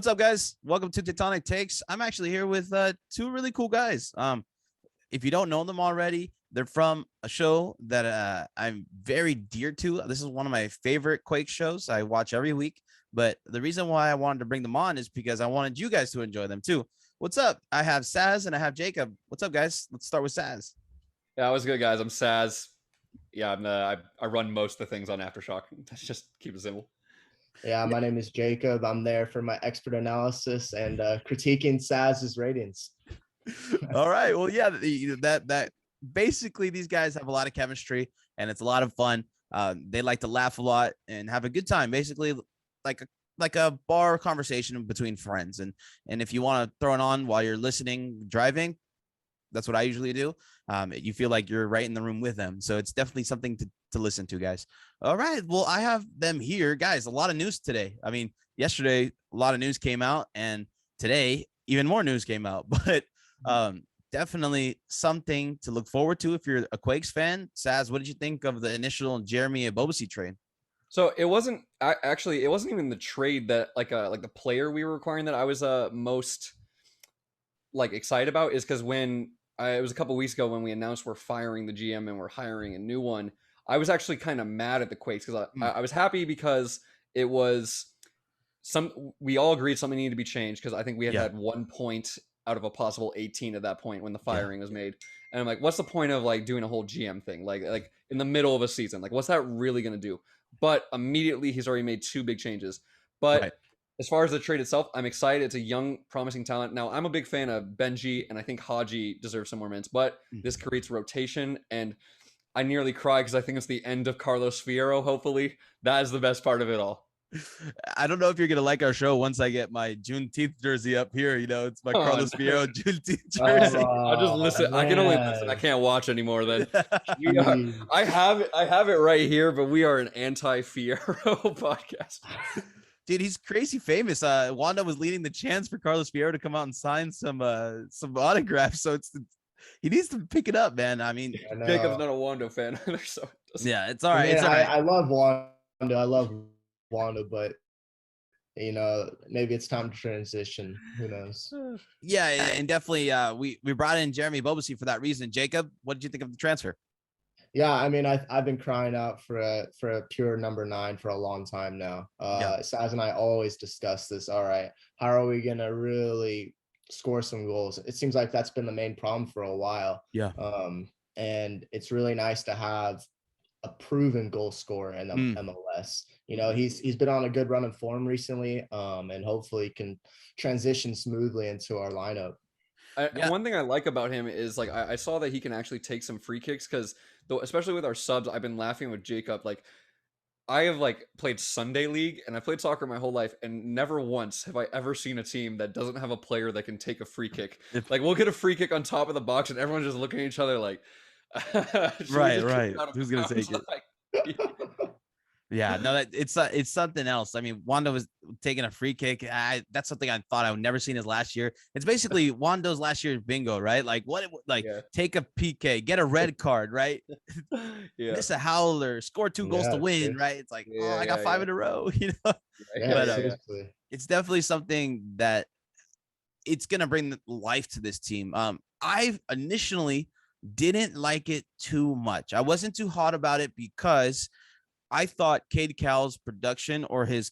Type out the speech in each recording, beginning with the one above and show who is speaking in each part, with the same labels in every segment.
Speaker 1: What's up, guys? Welcome to Tectonic Takes. I'm actually here with two really cool guys. If you don't know them already, they're from a show that I'm very dear to. This is one of my favorite Quake shows. I watch every week. But the reason why I wanted to bring them on is because I wanted you guys to enjoy them too. What's up? I have Saz and I have Jacob. What's up, guys? Let's start with Saz.
Speaker 2: Yeah, what's good, guys? I'm Saz. Yeah, I run most of the things on Aftershock. Let's just keep it simple.
Speaker 3: Yeah, my name is Jacob. I'm there for my expert analysis and critiquing Saz's ratings.
Speaker 1: All right. Well, yeah, that basically these guys have a lot of chemistry and it's a lot of fun. They like to laugh a lot and have a good time. Basically, like a bar conversation between friends. And if you want to throw it on while you're listening, driving, that's what I usually do. You feel like you're right in the room with them. So it's definitely something to listen to, guys. All right. Well, I have them here, guys. A lot of news today. I mean, yesterday, a lot of news came out, and today, even more news came out. But definitely something to look forward to if you're a Quakes fan. Saz, what did you think of the initial Jeremy Ebobisse trade?
Speaker 2: So it wasn't even the trade that like the player we were requiring that I was most like excited about, is because when it was a couple weeks ago when we announced we're firing the GM and we're hiring a new one, I was actually kind of mad at the Quakes because I was happy because it was we all agreed something needed to be changed, because I think we had 1 point out of a possible 18 at that point when the firing was made. And I'm like, what's the point of like doing a whole GM thing like in the middle of a season? Like, what's that really going to do? But immediately he's already made two big changes. But as far as the trade itself, I'm excited. It's a young, promising talent. Now, I'm a big fan of Benji, and I think Haji deserves some more minutes, but this creates rotation, and I nearly cry because I think it's the end of Carlos Fierro, hopefully. That is the best part of it all.
Speaker 1: I don't know if you're going to like our show once I get my Juneteenth jersey up here. You know, it's my Carlos Fierro Juneteenth jersey.
Speaker 2: I'll just listen. Man. I can only listen. I can't watch anymore then. I have it right here, but we are an anti-Fierro podcast.
Speaker 1: Dude, he's crazy famous. Wanda was leading the chance for Carlos Fierro to come out and sign some autographs. So he needs to pick it up, man. I mean,
Speaker 2: Jacob's not a Wanda fan. So
Speaker 1: it's all right.
Speaker 3: Man,
Speaker 1: it's all right.
Speaker 3: I love Wanda. I love Wanda, but you know, maybe it's time to transition. Who knows?
Speaker 1: Yeah, and definitely we brought in Jeremy Ebobisse for that reason. Jacob, what did you think of the transfer?
Speaker 3: Yeah, I mean, I've been crying out for a pure number 9 for a long time now. Saz and I always discuss this. All right, how are we gonna really score some goals? It seems like that's been the main problem for a while.
Speaker 1: Yeah.
Speaker 3: And it's really nice to have a proven goal scorer in the MLS. You know, he's been on a good run of form recently, and hopefully can transition smoothly into our lineup.
Speaker 2: One thing I like about him is like I saw that he can actually take some free kicks, because especially with our subs, I've been laughing with Jacob. Like, I have like played Sunday League and I played soccer my whole life, and never once have I ever seen a team that doesn't have a player that can take a free kick. Like, we'll get a free kick on top of the box and everyone's just looking at each other like,
Speaker 1: right. Who's gonna take it? Yeah, no, it's something else. I mean, Wando was taking a free kick. That's something I thought I would never seen his last year. It's basically Wando's last year's bingo, right? Like take a PK, get a red card, right? Miss a howler, score 2 goals to win, right? It's like, I got 5 in a row, you know. But it's definitely something that it's gonna bring life to this team. I initially didn't like it too much. I wasn't too hot about it because I thought Cade Cowell's production or his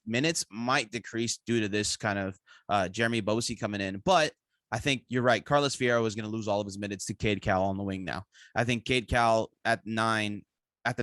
Speaker 1: minutes might decrease due to this kind of Jeremy Ebobisse coming in. But I think you're right. Carlos Fierro is going to lose all of his minutes to Cade Cowell on the wing now. I think Cade Cowell at the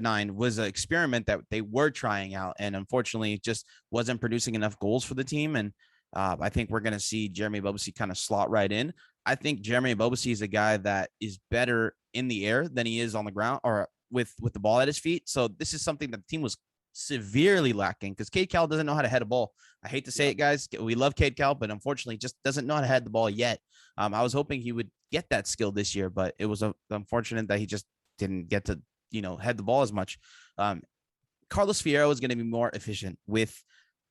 Speaker 1: 9 was an experiment that they were trying out, and unfortunately just wasn't producing enough goals for the team. And I think we're going to see Jeremy Ebobisse kind of slot right in. I think Jeremy Ebobisse is a guy that is better in the air than he is on the ground or with the ball at his feet. So this is something that the team was severely lacking, because Cade Cowell doesn't know how to head a ball. I hate to say it, guys. We love Cade Cowell, but unfortunately just doesn't know how to head the ball yet. I was hoping he would get that skill this year, but it was unfortunate that he just didn't get to, head the ball as much. Carlos Fierro is going to be more efficient with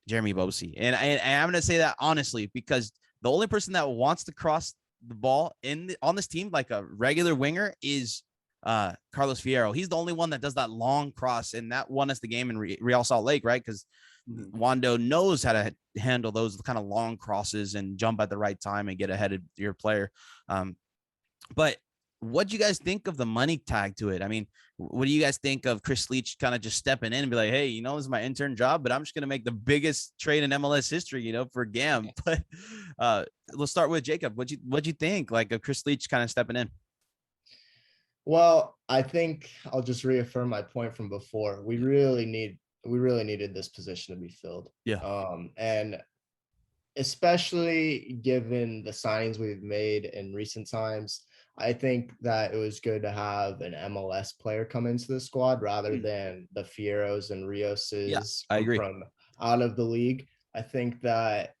Speaker 1: Jeremy Ebobisse. And I'm going to say that honestly, because the only person that wants to cross the ball on this team like a regular winger is Carlos Fierro. He's the only one that does that long cross, and that won us the game in Real Salt Lake, right? Because Wando knows how to handle those kind of long crosses and jump at the right time and get ahead of your player. But what do you guys think of the money tag to it? I mean, what do you guys think of Chris Leach kind of just stepping in and be like, hey, you know, this is my intern job, but I'm just going to make the biggest trade in MLS history, you know, for GAM. But let's start with Jacob. What'd you think like of Chris Leach kind of stepping in?
Speaker 3: Well, I think I'll just reaffirm my point from before. We really needed this position to be filled.
Speaker 1: Yeah.
Speaker 3: And especially given the signings we've made in recent times, I think that it was good to have an MLS player come into the squad rather than the Fieros and Rioses from out of the league. I think that,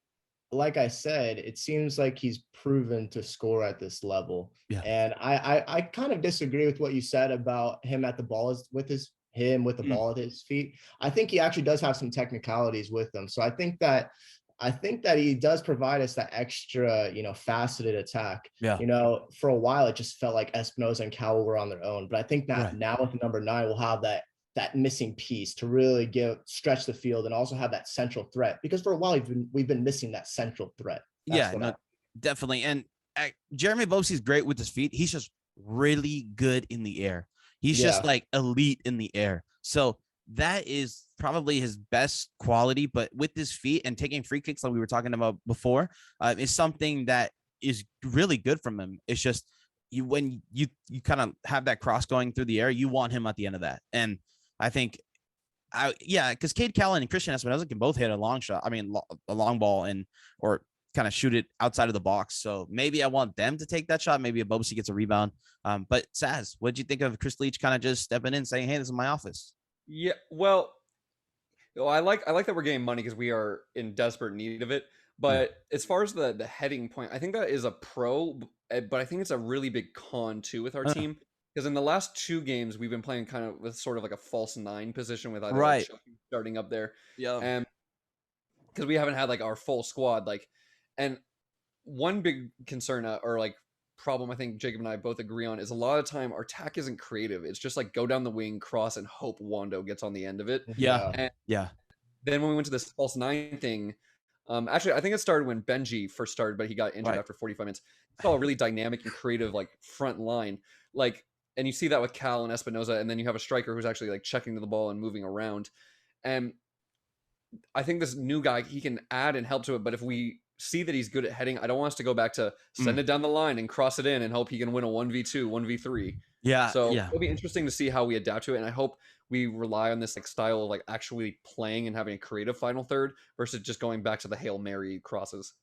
Speaker 3: like I said, it seems like he's proven to score at this level.
Speaker 1: Yeah.
Speaker 3: And I kind of disagree with what you said about him at the ball with the ball at his feet. I think he actually does have some technicalities with him. So I think that he does provide us that extra, you know, faceted attack.
Speaker 1: Yeah.
Speaker 3: You know, for a while it just felt like Espinoza and Cowell were on their own, but I think that now with number 9 we'll have that missing piece to really stretch the field and also have that central threat, because for a while we've been missing that central threat.
Speaker 1: Definitely. And Jeremy Ebobisse is great with his feet. He's just really good in the air. He's just like elite in the air. So that is probably his best quality, but with his feet and taking free kicks like we were talking about before is something that is really good from him. It's just when you kind of have that cross going through the air, you want him at the end of that. And I think because Cade Callan and Christian Espinoza can both hit a long shot. I mean, a long ball or kind of shoot it outside of the box. So maybe I want them to take that shot. Maybe Ebobisse gets a rebound. But Saz, what did you think of Chris Leach kind of just stepping in saying, hey, this is my office?
Speaker 2: Yeah, well, I like that we're getting money because we are in desperate need of it. But as far as the heading point, I think that is a pro, but I think it's a really big con too with our team. Because in the last 2 games, we've been playing kind of with sort of like a false 9 position with either like starting up there.
Speaker 1: Yeah.
Speaker 2: Because we haven't had like our full squad. And one big concern or like problem I think Jacob and I both agree on is a lot of time our attack isn't creative. It's just like go down the wing, cross, and hope Wando gets on the end of it.
Speaker 1: Yeah.
Speaker 2: Then when we went to this false 9 thing, actually I think it started when Benji first started, but he got injured after 45 minutes. It's all a really dynamic and creative like front line. And you see that with Cal and Espinoza, and then you have a striker who's actually like checking to the ball and moving around. And I think this new guy, he can add and help to it. But if we see that he's good at heading, I don't want us to go back to send it down the line and cross it in and hope he can win a 1v2, 1v3.
Speaker 1: Yeah.
Speaker 2: So it'll be interesting to see how we adapt to it. And I hope we rely on this like style of like actually playing and having a creative final third versus just going back to the Hail Mary crosses.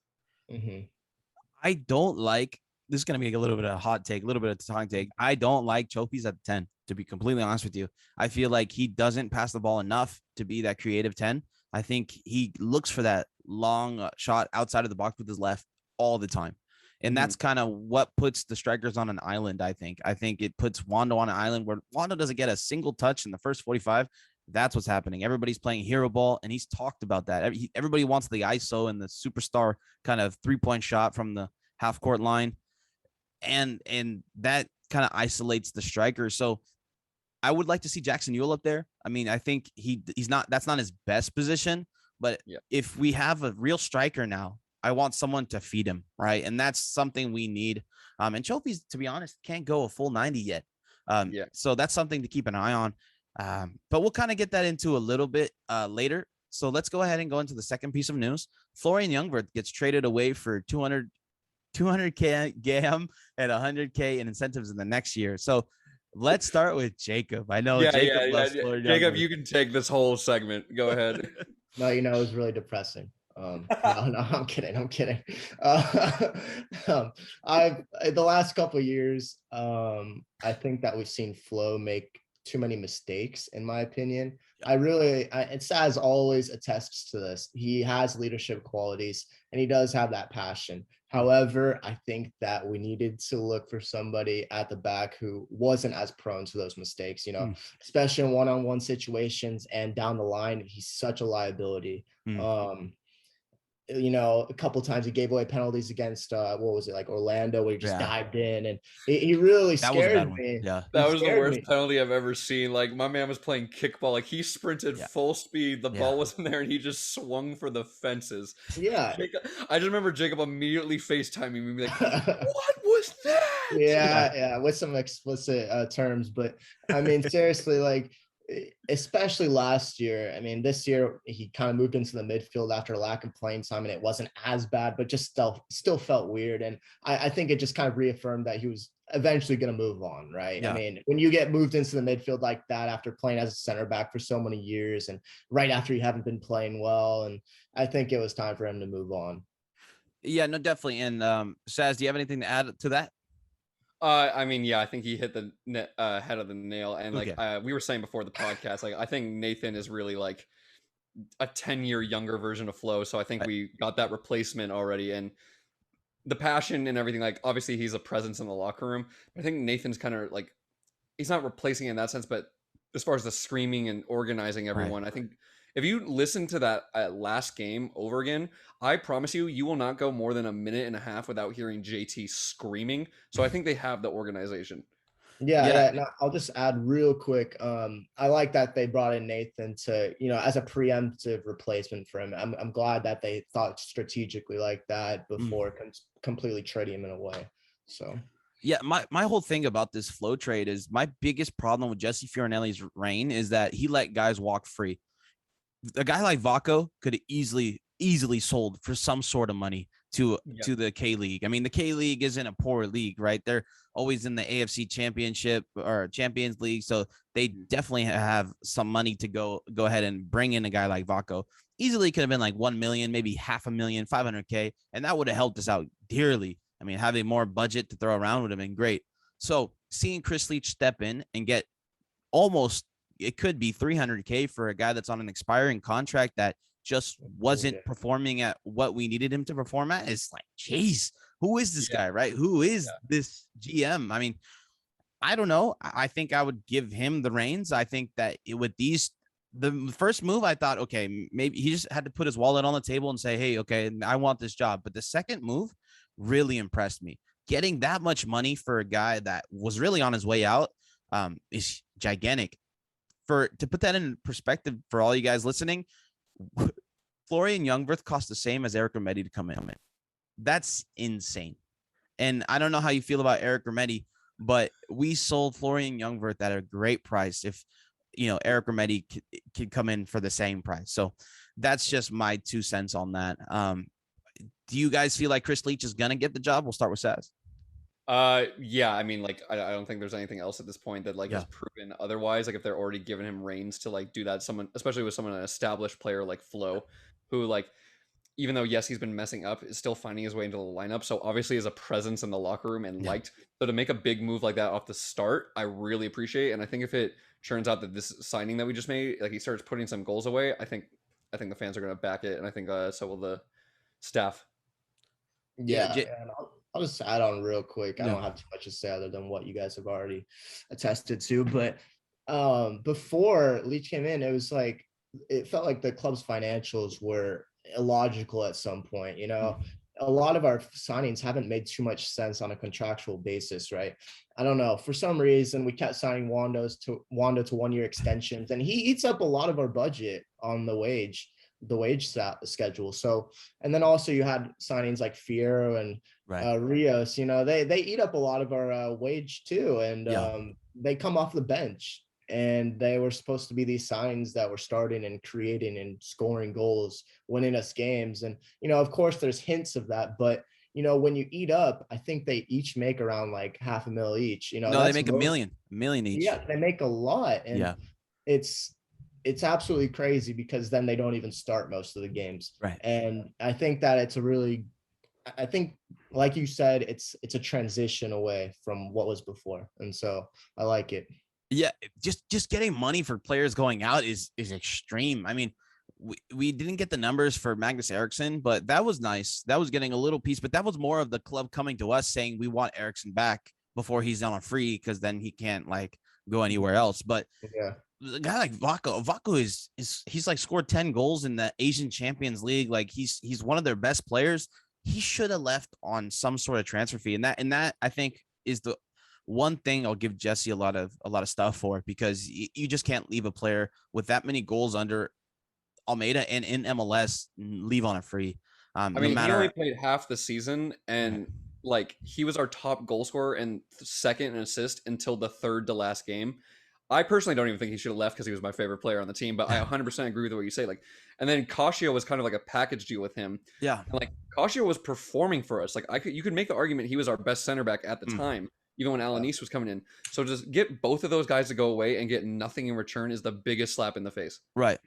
Speaker 1: I don't like, this is going to be a little bit of a hot take, a little bit of a tongue take. I don't like Chopis at 10, to be completely honest with you. I feel like he doesn't pass the ball enough to be that creative 10. I think he looks for that long shot outside of the box with his left all the time. And that's kind of what puts the strikers on an island, I think. I think it puts Wando on an island where Wando doesn't get a single touch in the first 45. That's what's happening. Everybody's playing hero ball, and he's talked about that. Everybody wants the ISO and the superstar kind of 3-point shot from the half-court line. And that kind of isolates the striker. So I would like to see Jackson Ewell up there. I mean, I think that's not his best position, but if we have a real striker now, I want someone to feed him, right? And that's something we need. And Chopis, to be honest, can't go a full 90 yet. So that's something to keep an eye on. But we'll kind of get that into a little bit later. So let's go ahead and go into the second piece of news. Florian Ljungberg gets traded away for 200K GAM and 100K in incentives in the next year. So let's start with Jacob. I know Jacob loves Florian
Speaker 2: Jacob,
Speaker 1: Ljungberg.
Speaker 2: You can take this whole segment. Go ahead.
Speaker 3: No, it was really depressing. No, I'm kidding. The last couple of years, I think that we've seen Flo make too many mistakes, in my opinion. And Saz always attests to this. He has leadership qualities and he does have that passion. However, I think that we needed to look for somebody at the back who wasn't as prone to those mistakes, especially in one-on-one situations and down the line. He's such a liability. a couple times he gave away penalties against what was it, like Orlando, where he just dived in, and he really scared me.
Speaker 1: Yeah,
Speaker 2: that was the worst penalty I've ever seen. Like, my man was playing kickball, like he sprinted full speed, the ball wasn't there, and he just swung for the fences.
Speaker 3: Yeah,
Speaker 2: I just remember Jacob immediately FaceTiming me, like, what was that?
Speaker 3: Yeah, with some explicit terms, but I mean, seriously, like, especially last year. I mean, this year he kind of moved into the midfield after a lack of playing time, and it wasn't as bad, but just still felt weird. And I think it just kind of reaffirmed that he was eventually going to move on, right? Yeah. I mean, when you get moved into the midfield like that after playing as a center back for so many years, and right after you haven't been playing well, and I think it was time for him to move on.
Speaker 1: Yeah, no, definitely. And Saz, do you have anything to add to that?
Speaker 2: I mean, yeah, I think he hit the head of the nail. And like we were saying before the podcast, like I think Nathan is really like a 10-year younger version of Flo. So I think we got that replacement already. And the passion and everything, like obviously he's a presence in the locker room. But I think Nathan's kind of like, he's not replacing in that sense, but as far as the screaming and organizing everyone, I think if you listen to that last game over again, I promise you, you will not go more than a minute and a half without hearing JT screaming. So I think they have the organization.
Speaker 3: Yeah. No, I'll just add real quick. I like that they brought in Nathan to, as a preemptive replacement for him. I'm glad that they thought strategically like that before completely trading him in a way. So.
Speaker 1: Yeah, my whole thing about this Flo trade is my biggest problem with Jesse Fioranelli's reign is that he let guys walk free. A guy like Vaco could have easily sold for some sort of money to the K League. I mean, the K League isn't a poor league, right? They're always in the AFC Championship or Champions League, so they definitely have some money to go ahead and bring in a guy like Vaco. Easily could have been like 1 million, maybe $500,000, 500K, and that would have helped us out dearly. I mean, having more budget to throw around would have been great. So seeing Chris Leach step in and get almost, it could be 300K for a guy that's on an expiring contract that just wasn't performing at what we needed him to perform at. It's like, geez, who is this guy, right? Who is this GM? I mean, I don't know. I think I would give him the reins. I think that with the first move, I thought, okay, maybe he just had to put his wallet on the table and say, hey, okay, I want this job. But the second move really impressed me. Getting that much money for a guy that was really on his way out is gigantic. To put that in perspective for all you guys listening, Florian Ljungvirth cost the same as Eric Remedi to come in. That's insane. And I don't know how you feel about Eric Remedi, but we sold Florian Ljungvirth at a great price if Eric Remedi could come in for the same price. So that's just my 2 cents on that. Do you guys feel like Chris Leach is gonna get the job? We'll start with Saz.
Speaker 2: Yeah, I mean, like, I don't think there's anything else at this point that has proven otherwise. Like, if they're already giving him reins to like do that, especially with an established player like Flo, who like, even though yes, he's been messing up, is still finding his way into the lineup. So obviously is a presence in the locker room and liked. So to make a big move like that off the start, I really appreciate it. And I think if it turns out that this signing that we just made, like he starts putting some goals away, I think the fans are going to back it, and I think so will the staff.
Speaker 3: Yeah, and I'll just add on real quick. I don't have too much to say other than what you guys have already attested to. But before Leach came in, it felt like the club's financials were illogical at some point. A lot of our signings haven't made too much sense on a contractual basis, right? I don't know. For some reason, we kept signing Wando to 1-year extensions, and he eats up a lot of our budget on the wage schedule. So, and then also you had signings like Fierro and Rios, they eat up a lot of our wage too. And they come off the bench, and they were supposed to be these signs that were starting and creating and scoring goals, winning us games. And, of course there's hints of that, but when you eat up, I think they each make around like $500,000 each,
Speaker 1: No, they make a million each.
Speaker 3: Yeah, they make a lot. And it's absolutely crazy because then they don't even start most of the games.
Speaker 1: Right.
Speaker 3: And I think that I think, like you said, it's a transition away from what was before. And so I like it.
Speaker 1: Yeah. Just getting money for players going out is extreme. I mean, we didn't get the numbers for Magnus Eriksson, but that was nice. That was getting a little piece, but that was more of the club coming to us saying we want Eriksson back before he's on a free, because then he can't like go anywhere else. But a guy like Vaco is he's like scored 10 goals in the Asian Champions League. Like he's one of their best players. He should have left on some sort of transfer fee. And that I think is the one thing I'll give Jesse a lot of stuff for, because you just can't leave a player with that many goals under Almeida and in MLS leave on a free.
Speaker 2: I mean, he only played half the season, and like he was our top goal scorer and second in assist until the third to last game. I personally don't even think he should have left because he was my favorite player on the team, but I 100% agree with what you say. Like, and then Cascio was kind of like a package deal with him.
Speaker 1: Yeah.
Speaker 2: And like Cascio was performing for us. Like you could make the argument he was our best center back at the time, even when Alanis was coming in. So just get both of those guys to go away and get nothing in return is the biggest slap in the face.
Speaker 1: Right.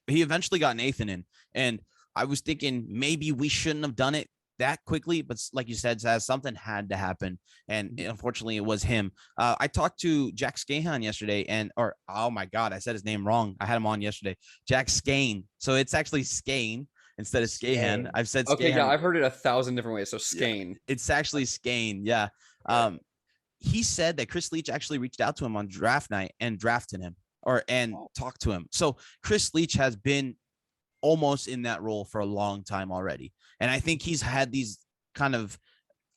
Speaker 1: He eventually got Nathan in, and I was thinking maybe we shouldn't have done it that quickly, but like you said, Saz, something had to happen, and unfortunately it was him. I talked to Jack Scahan yesterday, oh my god, I said his name wrong. I had him on yesterday. Jack Skane, so it's actually Skane instead of Scahan. I've said
Speaker 2: okay,
Speaker 1: Scahan.
Speaker 2: Yeah, I've heard it 1,000 different ways. So Skane,
Speaker 1: it's actually Skane. Yeah. He said that Chris Leach actually reached out to him on draft night and drafted him and talked to him. So Chris Leach has been almost in that role for a long time already. And I think he's had these kind of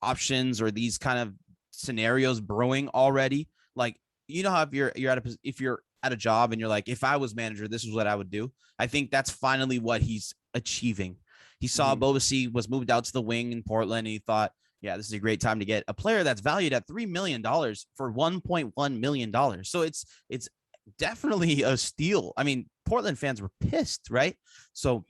Speaker 1: options or these kind of scenarios brewing already. Like, you know how if you're at a job and you're like, if I was manager, this is what I would do. I think that's finally what he's achieving. He saw Ebobisse was moved out to the wing in Portland, and he thought, yeah, this is a great time to get a player that's valued at $3 million for $1.1 million. So it's definitely a steal. I mean, Portland fans were pissed, right? So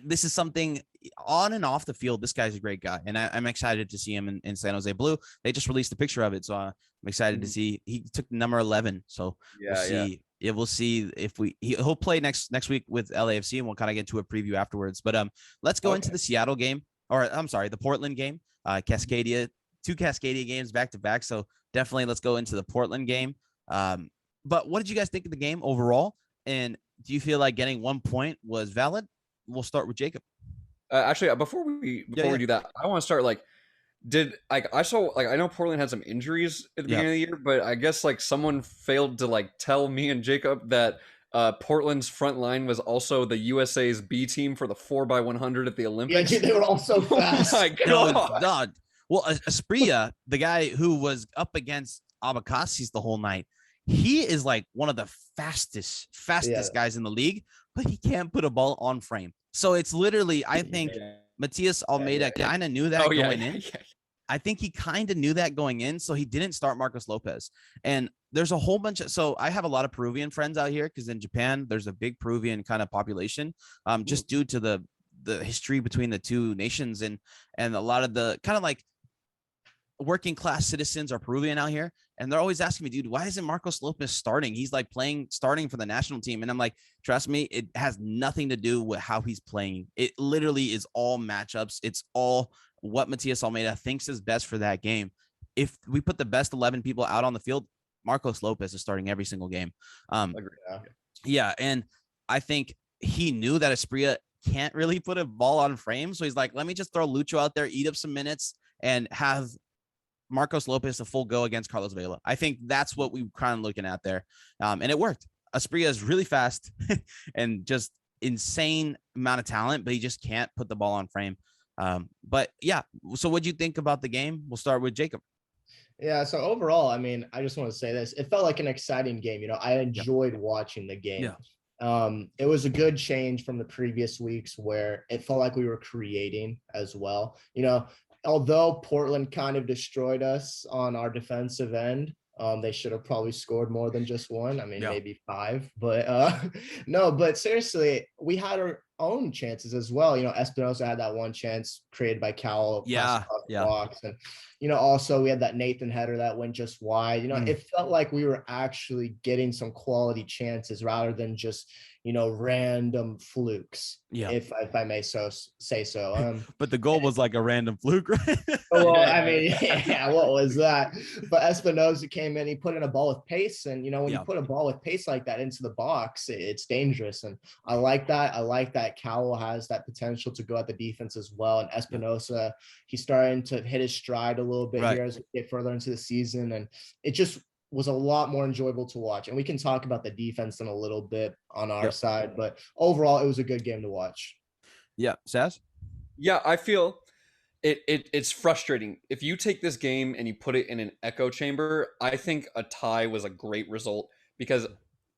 Speaker 1: this is something on and off the field. This guy's a great guy, and I'm excited to see him in San Jose Blue. They just released a picture of it, so I'm excited to see. He took number 11, so we'll see. Yeah, we'll see if he'll play next week with LAFC, and we'll kind of get to a preview afterwards. But let's go into the Seattle game, or I'm sorry, the Portland game. Cascadia, 2 Cascadia games back to back, so definitely let's go into the Portland game. But what did you guys think of the game overall? And do you feel like getting 1 point was valid? We'll start with Jacob.
Speaker 2: Actually, before we do that, I want to start I know Portland had some injuries at the beginning of the year, but I guess like someone failed to tell me and Jacob that Portland's front line was also the USA's B team for the 4x100 at the Olympics.
Speaker 3: Yeah, they were all so fast.
Speaker 2: Oh my God.
Speaker 1: No. Well, Asprilla, the guy who was up against Abacassis the whole night, he is like one of the fastest guys in the league, but he can't put a ball on frame. So it's literally, I think Matias Almeida kind of knew that going in. I think he kind of knew that going in, so he didn't start Marcos Lopez. And there's a whole bunch of, so I have a lot of Peruvian friends out here because in Japan, there's a big Peruvian kind of population, just due to the history between the two nations, and a lot of the kind of like working class citizens are Peruvian out here. And they're always asking me, dude, why isn't Marcos Lopez starting? He's like starting for the national team. And I'm like, trust me, it has nothing to do with how he's playing. It literally is all matchups. It's all what Matias Almeida thinks is best for that game. If we put the best 11 people out on the field, Marcos Lopez is starting every single game. Yeah. And I think he knew that Asprilla can't really put a ball on frame. So he's like, let me just throw Lucho out there, eat up some minutes, and have Marcos Lopez a full go against Carlos Vela. I think that's what we were kind of looking at there. And it worked. Asprilla is really fast and just insane amount of talent, but he just can't put the ball on frame. But yeah, so what'd you think about the game? We'll start with Jacob.
Speaker 3: Yeah, so overall, I mean, I just want to say this. It felt like an exciting game. You know, I enjoyed watching the game. It was a good change from the previous weeks where it felt like we were creating as well. You know, although Portland kind of destroyed us on our defensive end, they should have probably scored more than just one. I mean, maybe 5, but no, but seriously, we had our own chances as well. You know, Espinosa had that one chance created by Cowell. Box. And, you know, also we had that Nathan header that went just wide. You know, it felt like we were actually getting some quality chances rather than just, you know, random flukes, if I may say so.
Speaker 1: But the goal was like a random fluke, right?
Speaker 3: Well, I mean, what was that? But Espinosa came in, he put in a ball with pace. And, you know, when you put a ball with pace like that into the box, it's dangerous. And I like that. I like that Cowell has that potential to go at the defense as well. And Espinosa, he's starting to hit his stride a little bit here as we get further into the season. And it just was a lot more enjoyable to watch. And we can talk about the defense in a little bit on our side, but overall, it was a good game to watch.
Speaker 1: Yeah, Saz?
Speaker 2: Yeah, I feel it's frustrating. If you take this game and you put it in an echo chamber, I think a tie was a great result, because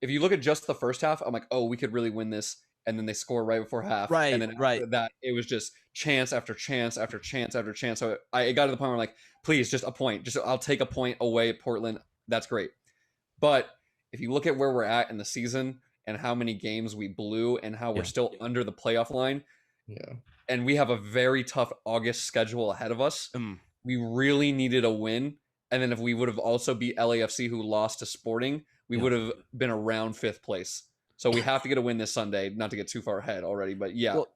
Speaker 2: if you look at just the first half, I'm like, oh, we could really win this. And then they score right before half.
Speaker 1: Right,
Speaker 2: and then after that, it was just chance after chance after chance after chance. So it got to the point where I'm like, please, just a point. Just I'll take a point away at Portland. That's great. But if you look at where we're at in the season and how many games we blew and how we're still under the playoff line, and we have a very tough August schedule ahead of us, we really needed a win. And then if we would have also beat LAFC, who lost to Sporting, we would have been around 5th place. So we have to get a win this Sunday, not to get too far ahead already, but yeah.
Speaker 1: Well,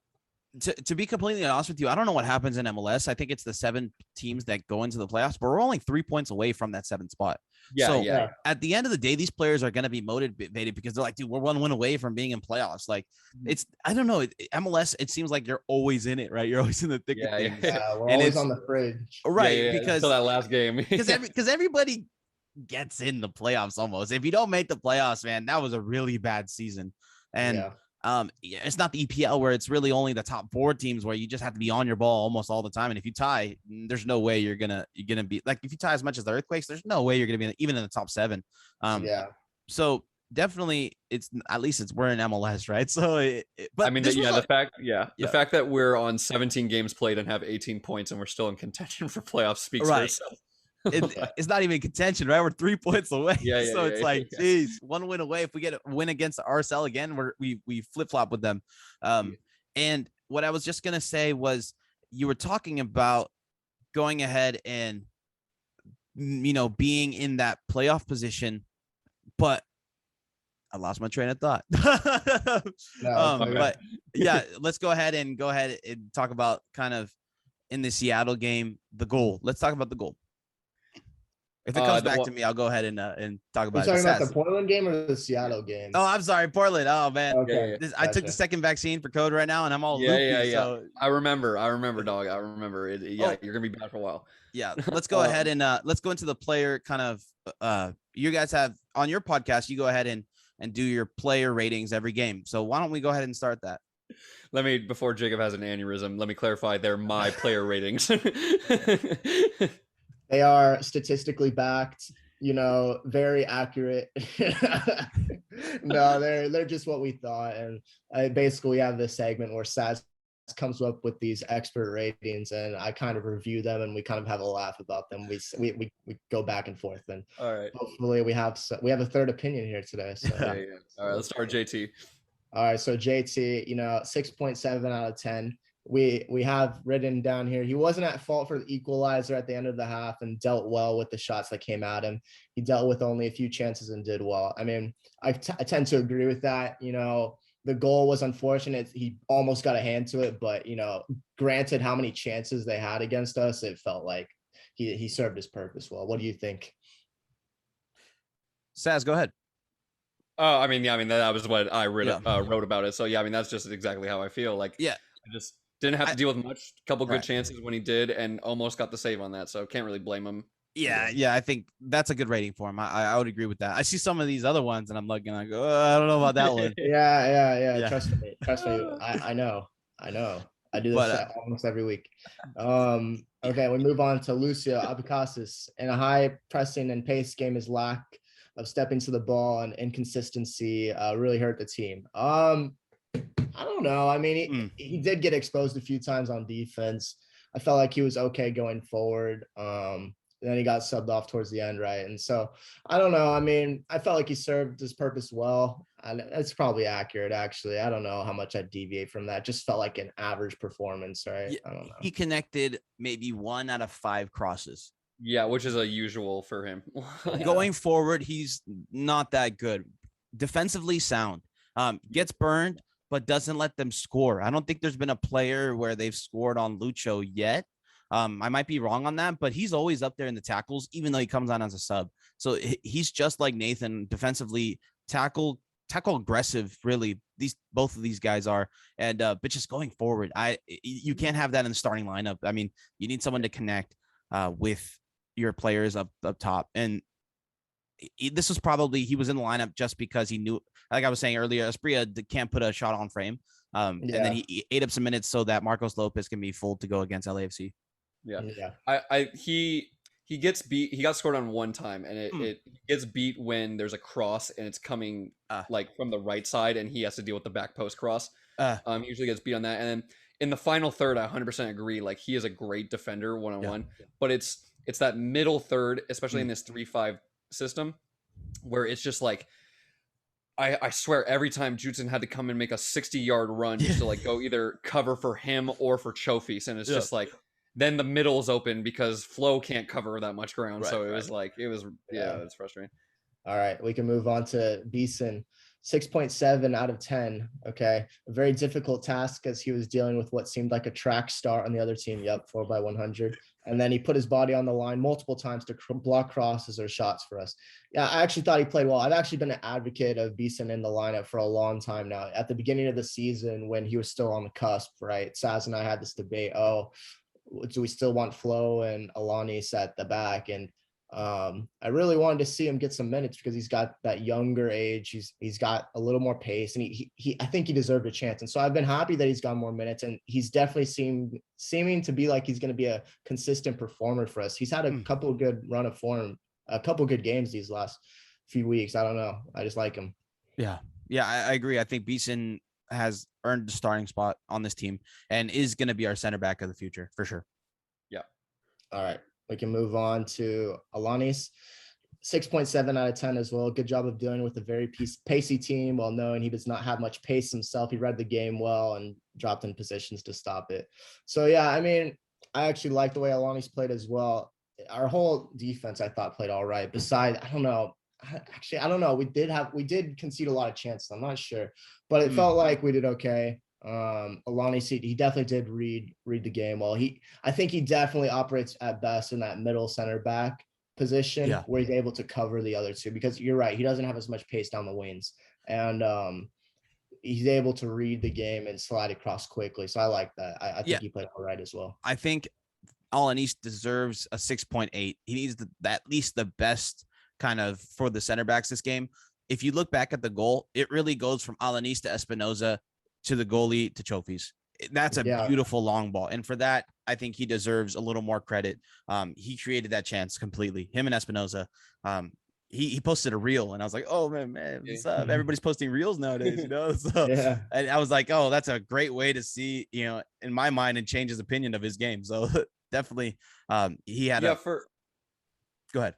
Speaker 1: to be completely honest with you, I don't know what happens in MLS. I think it's the 7 teams that go into the playoffs, but we're only 3 points away from that 7th spot. At the end of the day, these players are going to be motivated because they're like, dude, we're 1 win away from being in playoffs. Like, it's, I don't know, MLS, it seems like you're always in it, right? You're always in the thick of things.
Speaker 3: Yeah, we're always on the fridge.
Speaker 1: Right, because
Speaker 2: until that last game.
Speaker 1: because everybody gets in the playoffs almost. If you don't make the playoffs, man, that was a really bad season. And it's not the EPL where it's really only the top 4 teams where you just have to be on your ball almost all the time. And if you tie, there's no way you're gonna be like, if you tie as much as the Earthquakes, there's no way you're gonna be even in the top 7. So definitely, it's at least we're in MLS, right? So, but
Speaker 2: I mean, the fact that we're on 17 games played and have 18 points and we're still in contention for playoffs speaks for itself.
Speaker 1: It's not even contention, right? We're 3 points away. So it's like, geez, 1 win away. If we get a win against RSL again, we flip flop with them. And what I was just gonna say was, you were talking about going ahead and being in that playoff position, but I lost my train of thought. But yeah, let's go ahead and talk about kind of in the Seattle game, the goal. Let's talk about the goal. If it comes back to me, I'll go ahead and talk about it.
Speaker 3: You're talking about the Portland game or the Seattle game?
Speaker 1: Oh, I'm sorry, Portland. Oh man,
Speaker 3: okay.
Speaker 1: I took the second vaccine for COVID right now, and I'm all loopy. So...
Speaker 2: I remember, dog. I remember it. Yeah, you're gonna be bad for a while.
Speaker 1: Yeah, let's go ahead and let's go into the player kind of. You guys have on your podcast. You go ahead and do your player ratings every game. So why don't we go ahead and start that?
Speaker 2: Before Jacob has an aneurysm, let me clarify. They're my player ratings.
Speaker 3: They are statistically backed, very accurate. No, they're just what we thought. And basically we have this segment where Saz comes up with these expert ratings, and I kind of review them, and we kind of have a laugh about them. We go back and forth, and
Speaker 2: all right,
Speaker 3: hopefully we have a third opinion here today. So
Speaker 2: all right, let's start JT.
Speaker 3: All right, so JT, 6.7 out of 10. We have written down here, he wasn't at fault for the equalizer at the end of the half and dealt well with the shots that came at him. He dealt with only a few chances and did well. I mean, I tend to agree with that. The goal was unfortunate. He almost got a hand to it, but, granted how many chances they had against us, it felt like he served his purpose well. What do you think?
Speaker 1: Saz, go ahead.
Speaker 2: I mean, that was what I wrote about it. So, yeah, I mean, that's just exactly how I feel. Like, I just didn't have to deal with much. Couple good chances when he did, and almost got the save on that. So can't really blame him.
Speaker 1: Yeah, I think that's a good rating for him. I would agree with that. I see some of these other ones, and I'm looking like, I don't know about that one.
Speaker 3: Yeah. Trust me. I know. I do this almost every week. Okay, we move on to Lucio Abubakar. In a high pressing and pace game, his lack of stepping to the ball and inconsistency really hurt the team. I don't know. I mean, he did get exposed a few times on defense. I felt like he was okay going forward. Then he got subbed off towards the end, right? And so I don't know. I mean, I felt like he served his purpose well. That's probably accurate, actually. I don't know how much I'd deviate from that. Just felt like an average performance, right? I don't know.
Speaker 1: He connected maybe 1 out of 5 crosses.
Speaker 2: Yeah, which is a usual for him.
Speaker 1: Going forward, he's not that good. Defensively sound. Gets burned, but doesn't let them score. I don't think there's been a player where they've scored on Lucho yet. I might be wrong on that, but he's always up there in the tackles, even though he comes on as a sub. So he's just like Nathan, defensively tackle aggressive. Really, both of these guys are, and but just going forward, you can't have that in the starting lineup. I mean, you need someone to connect with your players up top, and this was probably, he was in the lineup just because he knew, like I was saying earlier, Asprilla can't put a shot on frame. And then he ate up some minutes so that Marcos Lopez can be full to go against LAFC.
Speaker 2: He gets beat. He got scored on one time, and it gets beat when there's a cross and it's coming like from the right side, and he has to deal with the back post cross. He usually gets beat on that, and then in the final third, I 100% agree. Like, he is a great defender one-on-one, but it's that middle third, especially in this 3-5 system, where it's just like, I swear every time Judson had to come and make a 60-yard run just to like go either cover for him or for Chofis, and it's just like, then the middle is open because Flo can't cover that much ground. So it was like, it's frustrating.
Speaker 3: All right, we can move on to Beeson. 6.7 out of 10. Okay, a very difficult task as he was dealing with what seemed like a track start on the other team. 4x100, and then he put his body on the line multiple times to block crosses or shots for us. Yeah, I actually thought he played well. I've actually been an advocate of Beeson in the lineup for a long time now. At the beginning of the season, when he was still on the cusp, right, Saz and I had this debate. Do we still want Flo and Alanis at the back? And I really wanted to see him get some minutes because he's got that younger age. He's got a little more pace, and I think he deserved a chance. And so I've been happy that he's got more minutes, and he's definitely seeming to be like he's going to be a consistent performer for us. He's had a couple of good run of form, a couple of good games these last few weeks. I don't know. I just like him.
Speaker 1: Yeah, I agree. I think Beeson has earned the starting spot on this team and is going to be our center back of the future for sure.
Speaker 2: Yeah.
Speaker 3: All right. We can move on to Alanis. 6.7 out of 10 as well. Good job of dealing with a very pacey team while knowing he does not have much pace himself. He read the game well and dropped in positions to stop it. So, yeah, I mean, I actually like the way Alanis played as well. Our whole defense, I thought, played all right. Besides, I don't know. Actually, I don't know. We did concede a lot of chances. I'm not sure, but it felt like we did okay. Alanis, he definitely did read the game well. I think he definitely operates at best in that middle center back position where he's able to cover the other two, because you're right, he doesn't have as much pace down the wings, and he's able to read the game and slide across quickly. So I like that. I think he played all right as well.
Speaker 1: I think Alanis deserves a 6.8. He needs at least the best kind of for the center backs this game. If you look back at the goal, it really goes from Alanis to Espinoza to the goalie to Chofis. That's a beautiful long ball. And for that, I think he deserves a little more credit. He created that chance completely. Him and Espinoza. He posted a reel, and I was like, oh man, what's up? Everybody's posting reels nowadays, you know? So and I was like, oh, that's a great way to see, you know, in my mind, and change his opinion of his game. So definitely he had go ahead.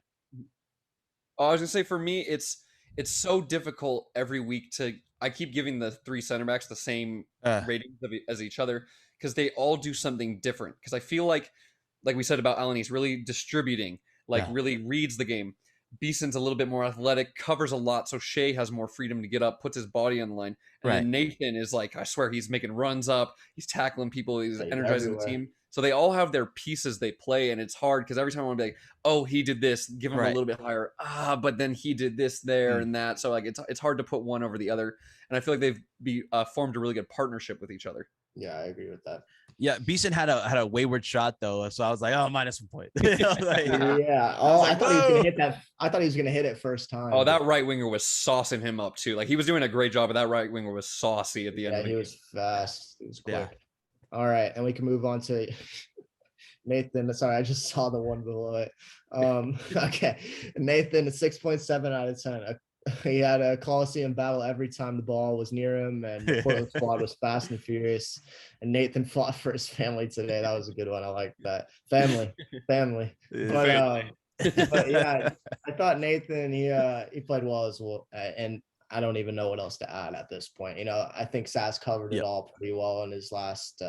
Speaker 2: I was gonna say, for me, it's so difficult every week I keep giving the three center backs the same ratings as each other, because they all do something different. Because I feel like we said about Alanis, really distributing, really reads the game. Beeson's a little bit more athletic, covers a lot, so Shea has more freedom to get up, puts his body on the line. And then Nathan is like, I swear, he's making runs up, he's tackling people, he's energizing the team. So they all have their pieces they play, and it's hard because every time I want to be like, oh, he did this, give him a little bit higher. But then he did this there and that. So like it's hard to put one over the other. And I feel like they've formed a really good partnership with each other.
Speaker 3: Yeah, I agree with that.
Speaker 1: Yeah, Beeson had a wayward shot though, so I was like, oh, -1 point.
Speaker 3: I thought he was gonna hit that. I thought he was gonna hit it first time.
Speaker 2: Oh, that right winger was saucing him up too. Like, he was doing a great job, but that right winger was saucy at the end.
Speaker 3: Yeah, he was fast. He was quick. Yeah. All right, and we can move on to Nathan. Sorry, I just saw the one below it. Okay, Nathan, 6.7 out of 10. He had a Coliseum battle every time the ball was near him, and the Portland squad was fast and furious. And Nathan fought for his family today. That was a good one. I like that. Family. But yeah, I thought Nathan, he played well as well, and I don't even know what else to add at this point. You know, I think Saz covered it all pretty well in his last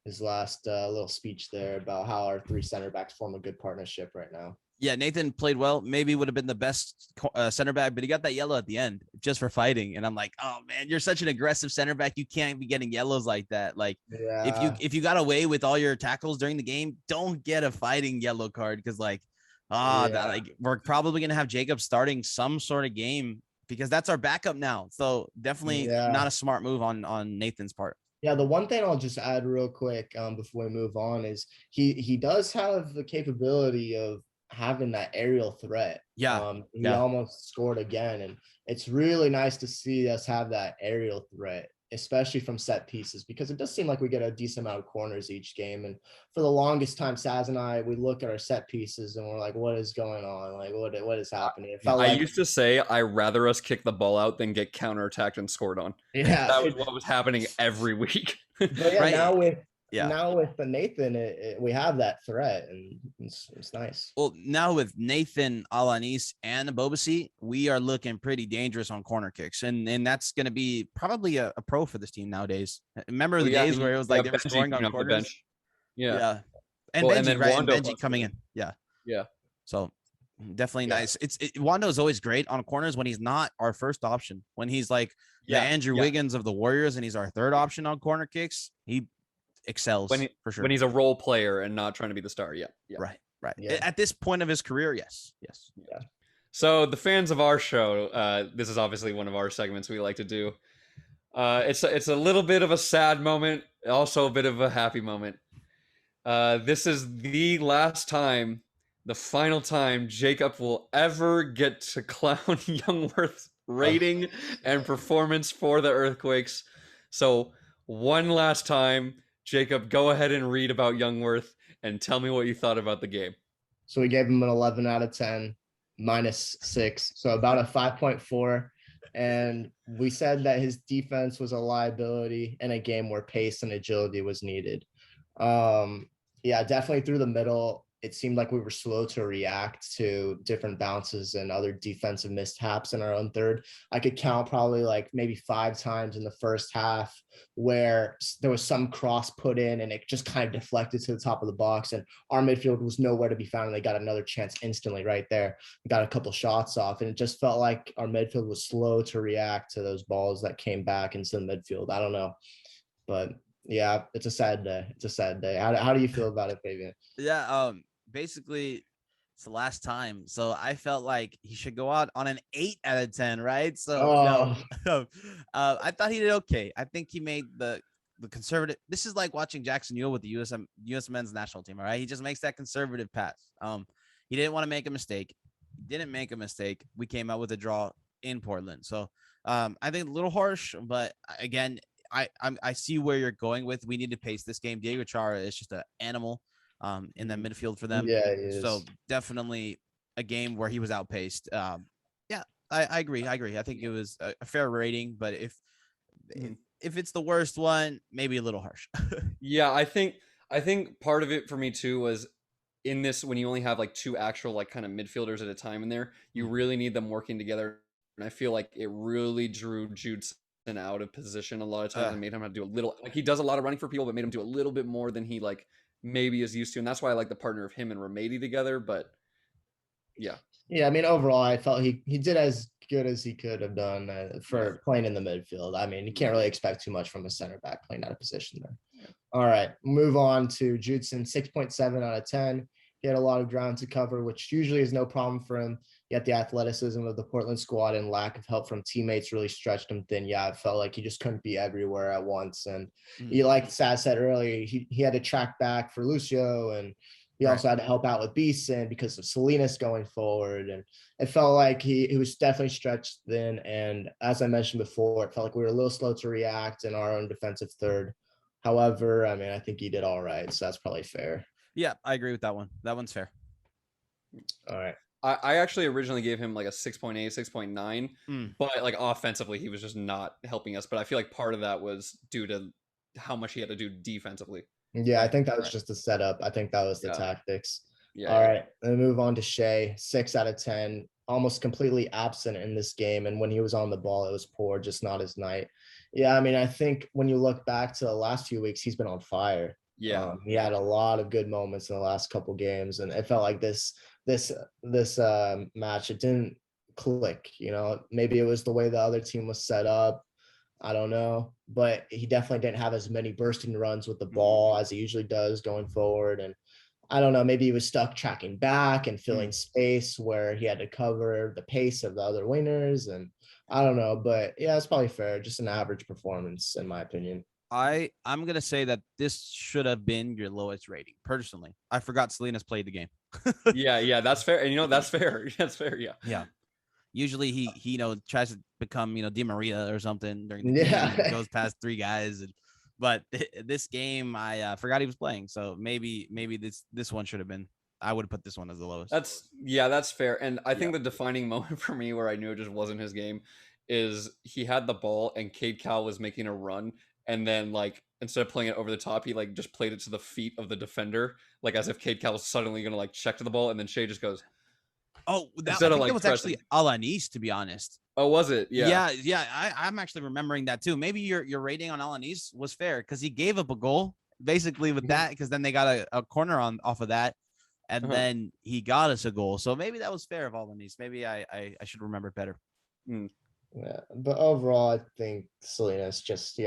Speaker 3: little speech there about how our three center backs form a good partnership right now.
Speaker 1: Yeah, Nathan played well. Maybe would have been the best center back, but he got that yellow at the end just for fighting. And I'm like, oh man, you're such an aggressive center back. You can't be getting yellows like that. Like, if you got away with all your tackles during the game, don't get a fighting yellow card, because we're probably gonna have Jacob starting some sort of game, because that's our backup now. So definitely not a smart move on Nathan's part.
Speaker 3: Yeah, the one thing I'll just add real quick before we move on is he does have the capability of having that aerial threat. He
Speaker 1: Yeah.
Speaker 3: almost scored again, and it's really nice to see us have that aerial threat, especially from set pieces, because it does seem like we get a decent amount of corners each game. And for the longest time, Saz and I, we look at our set pieces and we're like, what is going on? Like, what is happening? It felt
Speaker 2: I
Speaker 3: like,
Speaker 2: used to say I rather us kick the ball out than get counterattacked and scored on.
Speaker 3: yeah,
Speaker 2: That was what was happening every week.
Speaker 3: but yeah,
Speaker 1: Right.
Speaker 3: now with the Nathan, we have that threat, and it's nice.
Speaker 1: Well, now with Nathan, Alanis, and Ebobisse, we are looking pretty dangerous on corner kicks, and that's going to be probably a pro for this team nowadays. Remember the days where it was like they were scoring on corners?
Speaker 2: Bench. Yeah.
Speaker 1: And
Speaker 2: well,
Speaker 1: Benji,
Speaker 2: and
Speaker 1: right? And Benji coming in. Yeah. So definitely nice. Wando is always great on corners when he's not our first option. When he's like Andrew Wiggins of the Warriors and he's our third option on corner kicks, he excels for sure.
Speaker 2: When he's a role player and not trying to be the star. Yeah.
Speaker 1: Right. Yeah. At this point of his career, yes.
Speaker 3: Yeah.
Speaker 2: So the fans of our show, this is obviously one of our segments we like to do. It's a little bit of a sad moment, also a bit of a happy moment. This is the last time, the final time Jacob will ever get to clown Youngworth's rating and performance for the Earthquakes. So one last time, Jacob, go ahead and read about Youngworth and tell me what you thought about the game.
Speaker 3: So we gave him an 11 out of 10, -6, so about a 5.4. And we said that his defense was a liability in a game where pace and agility was needed. Definitely through the middle, it seemed like we were slow to react to different bounces and other defensive mishaps in our own third. I could count probably like maybe 5 times in the first half where there was some cross put in and it just kind of deflected to the top of the box, and our midfield was nowhere to be found, and they got another chance instantly right there. We got a couple shots off, and it just felt like our midfield was slow to react to those balls that came back into the midfield. I don't know, but yeah, it's a sad day. How do you feel about it, Fabian?
Speaker 1: Yeah, basically it's the last time, so I felt like he should go out on an 8 out of 10, right? So I thought he did okay. I think he made the conservative. This is like watching Jackson Ewell with the US men's national team. All right, he just makes that conservative pass. He didn't want to make a mistake. He didn't make a mistake. We came out with a draw in Portland. So I think a little harsh, but again, I see where you're going with. We need to pace this game. Diego Chara is just an animal in that midfield for them.
Speaker 3: Yeah, he is.
Speaker 1: So definitely a game where he was outpaced. I agree. I think it was a fair rating, but if it's the worst one, maybe a little harsh.
Speaker 2: Yeah, I think part of it for me too was in this, when you only have like 2 actual like kind of midfielders at a time in there, you really need them working together. And I feel like it really drew Judson out of position a lot of times and made him have to do a little, like he does a lot of running for people, but made him do a little bit more than he like maybe is used to. And that's why I like the partner of him and Remedy together. But yeah,
Speaker 3: I mean, overall, I felt he did as good as he could have done for playing in the midfield. I mean, you can't really expect too much from a center back playing out of position there. Yeah. All right, move on to Judson, 6.7 out of 10. He had a lot of ground to cover, which usually is no problem for him. Yet the athleticism of the Portland squad and lack of help from teammates really stretched him thin. Yeah, it felt like he just couldn't be everywhere at once. And he, like Saz said earlier, he had to track back for Lucio, and he also had to help out with Beeson because of Salinas going forward. And it felt like he was definitely stretched thin. And as I mentioned before, it felt like we were a little slow to react in our own defensive third. However, I mean, I think he did all right. So that's probably fair.
Speaker 1: Yeah, I agree with that one. That one's fair.
Speaker 3: All right.
Speaker 2: I actually originally gave him like a 6.8, 6.9, but like offensively, he was just not helping us. But I feel like part of that was due to how much he had to do defensively.
Speaker 3: Yeah, I think that was just a setup. I think that was the tactics.
Speaker 2: Yeah.
Speaker 3: All right. Then move on to Shea, 6 out of 10, almost completely absent in this game. And when he was on the ball, it was poor, just not his night. Yeah, I mean, I think when you look back to the last few weeks, he's been on fire.
Speaker 2: Yeah.
Speaker 3: He had a lot of good moments in the last couple games, and it felt like this match, it didn't click. You know, maybe it was the way the other team was set up. I don't know, but he definitely didn't have as many bursting runs with the ball as he usually does going forward. And I don't know, maybe he was stuck tracking back and filling space where he had to cover the pace of the other wingers. And I don't know, but yeah, it's probably fair. Just an average performance, in my opinion.
Speaker 1: I'm going to say that this should have been your lowest rating. Personally, I forgot Salinas played the game.
Speaker 2: Yeah, that's fair. And that's fair. That's fair. Yeah.
Speaker 1: Yeah. Usually he tries to become Di Maria or something during the game.
Speaker 3: Yeah.
Speaker 1: Goes past three guys, but this game I forgot he was playing. So maybe this one should have been. I would have put this one as the lowest.
Speaker 2: That's fair. And I think the defining moment for me where I knew it just wasn't his game is he had the ball and Cade Cowell was making a run, and then like instead of playing it over the top, he like just played it to the feet of the defender, like as if Cade Cowell was suddenly gonna like check to the ball, and then Shea just goes,
Speaker 1: Oh, I
Speaker 2: instead of
Speaker 1: think
Speaker 2: like
Speaker 1: that was
Speaker 2: pressing.
Speaker 1: actually Alanis, to be honest.
Speaker 2: Oh, was it? Yeah.
Speaker 1: I'm actually remembering that too. Maybe your rating on Alanis was fair because he gave up a goal basically with that, because then they got a corner off of that, and then he got us a goal. So maybe that was fair of Alanis. Maybe I should remember it better.
Speaker 3: Yeah, but overall, I think Salinas just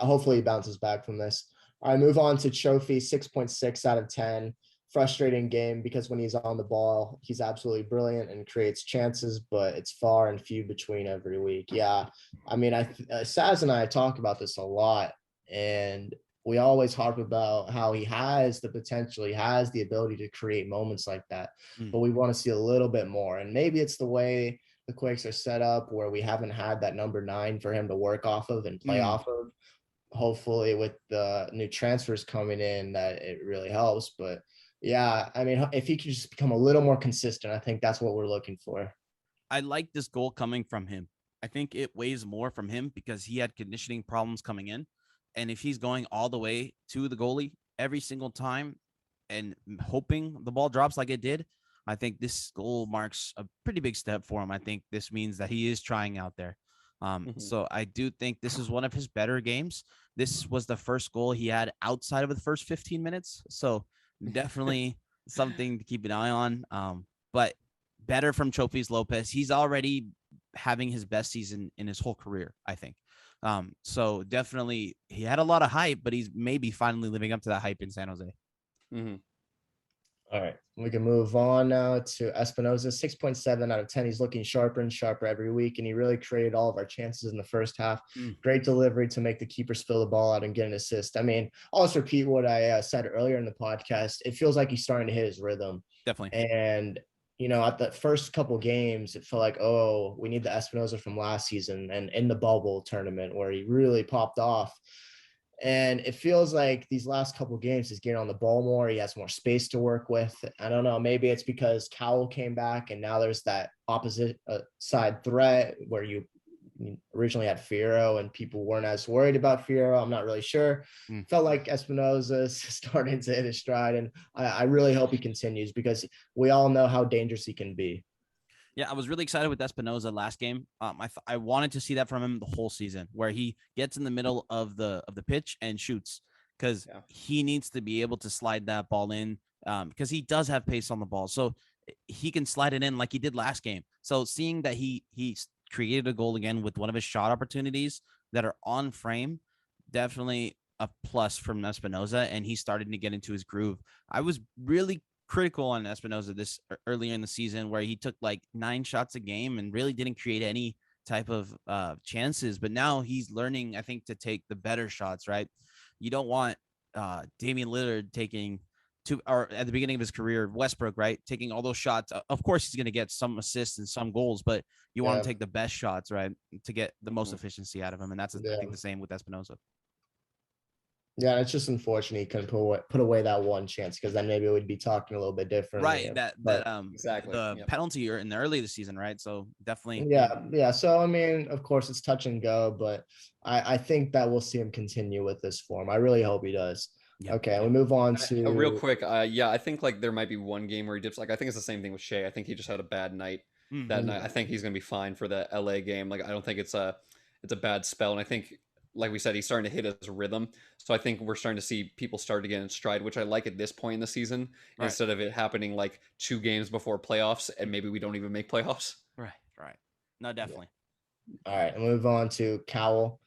Speaker 3: hopefully he bounces back from this. All right, move on to Trophy, 6.6 out of 10. Frustrating game because when he's on the ball, he's absolutely brilliant and creates chances, but it's far and few between every week. Yeah, I mean, Saz and I talk about this a lot, and we always harp about how he has the potential, he has the ability to create moments like that, but we want to see a little bit more. And maybe it's the way the Quakes are set up where we haven't had that number 9 for him to work off of and play off of. Hopefully with the new transfers coming in that it really helps. But yeah, I mean, if he could just become a little more consistent, I think that's what we're looking for.
Speaker 1: I like this goal coming from him. I think it weighs more from him because he had conditioning problems coming in. And if he's going all the way to the goalie every single time and hoping the ball drops like it did, I think this goal marks a pretty big step for him. I think this means that he is trying out there. So I do think this is one of his better games. This was the first goal he had outside of the first 15 minutes. So definitely something to keep an eye on. But better from Trophies Lopez. He's already having his best season in his whole career, I think. So definitely he had a lot of hype, but he's maybe finally living up to that hype in San Jose.
Speaker 3: All right, we can move on now to Espinoza, 6.7 out of 10. He's looking sharper and sharper every week, and he really created all of our chances in the first half. Great delivery to make the keeper spill the ball out and get an assist. I mean, I'll just repeat what I said earlier in the podcast. It feels like he's starting to hit his rhythm.
Speaker 1: Definitely.
Speaker 3: And, at the first couple games, it felt like, oh, we need the Espinoza from last season and in the bubble tournament where he really popped off. And it feels like these last couple of games he's getting on the ball more. He has more space to work with. I don't know. Maybe it's because Cowell came back and now there's that opposite side threat where you originally had Fierro and people weren't as worried about Fierro. I'm not really sure. Felt like Espinoza starting to hit his stride, and I really hope he continues because we all know how dangerous he can be.
Speaker 1: Yeah, I was really excited with Espinoza last game. I wanted to see that from him the whole season, where he gets in the middle of the pitch and shoots, because he needs to be able to slide that ball in, because he does have pace on the ball, so he can slide it in like he did last game. So seeing that he created a goal again with one of his shot opportunities that are on frame, definitely a plus from Espinoza, and he's starting to get into his groove. I was really critical on Espinoza this earlier in the season, where he took like 9 shots a game and really didn't create any type of chances. But now he's learning, I think, to take the better shots, right? You don't want Damian Lillard taking or at the beginning of his career, Westbrook, right? Taking all those shots. Of course, he's going to get some assists and some goals, but you want to take the best shots, right? To get the most efficiency out of him. And that's, I think, the same with Espinoza.
Speaker 3: Yeah, it's just unfortunate he couldn't put away that one chance, because then maybe we'd be talking a little bit differently.
Speaker 1: Right. Exactly. The penalty in the early of the season, right? So definitely.
Speaker 3: Yeah. So I mean, of course, it's touch and go, but I think that we'll see him continue with this form. I really hope he does. Yeah. Okay, we move on to
Speaker 2: real quick. I think like there might be one game where he dips. Like I think it's the same thing with Shea. I think he just had a bad night that night. I think he's gonna be fine for the LA game. Like I don't think it's a bad spell, and I think, like we said, he's starting to hit his rhythm. So I think we're starting to see people start to get in stride, which I like at this point in the season, instead of it happening like 2 games before playoffs and maybe we don't even make playoffs.
Speaker 1: Right. No, definitely.
Speaker 3: Yeah. All right, move on to Cowell.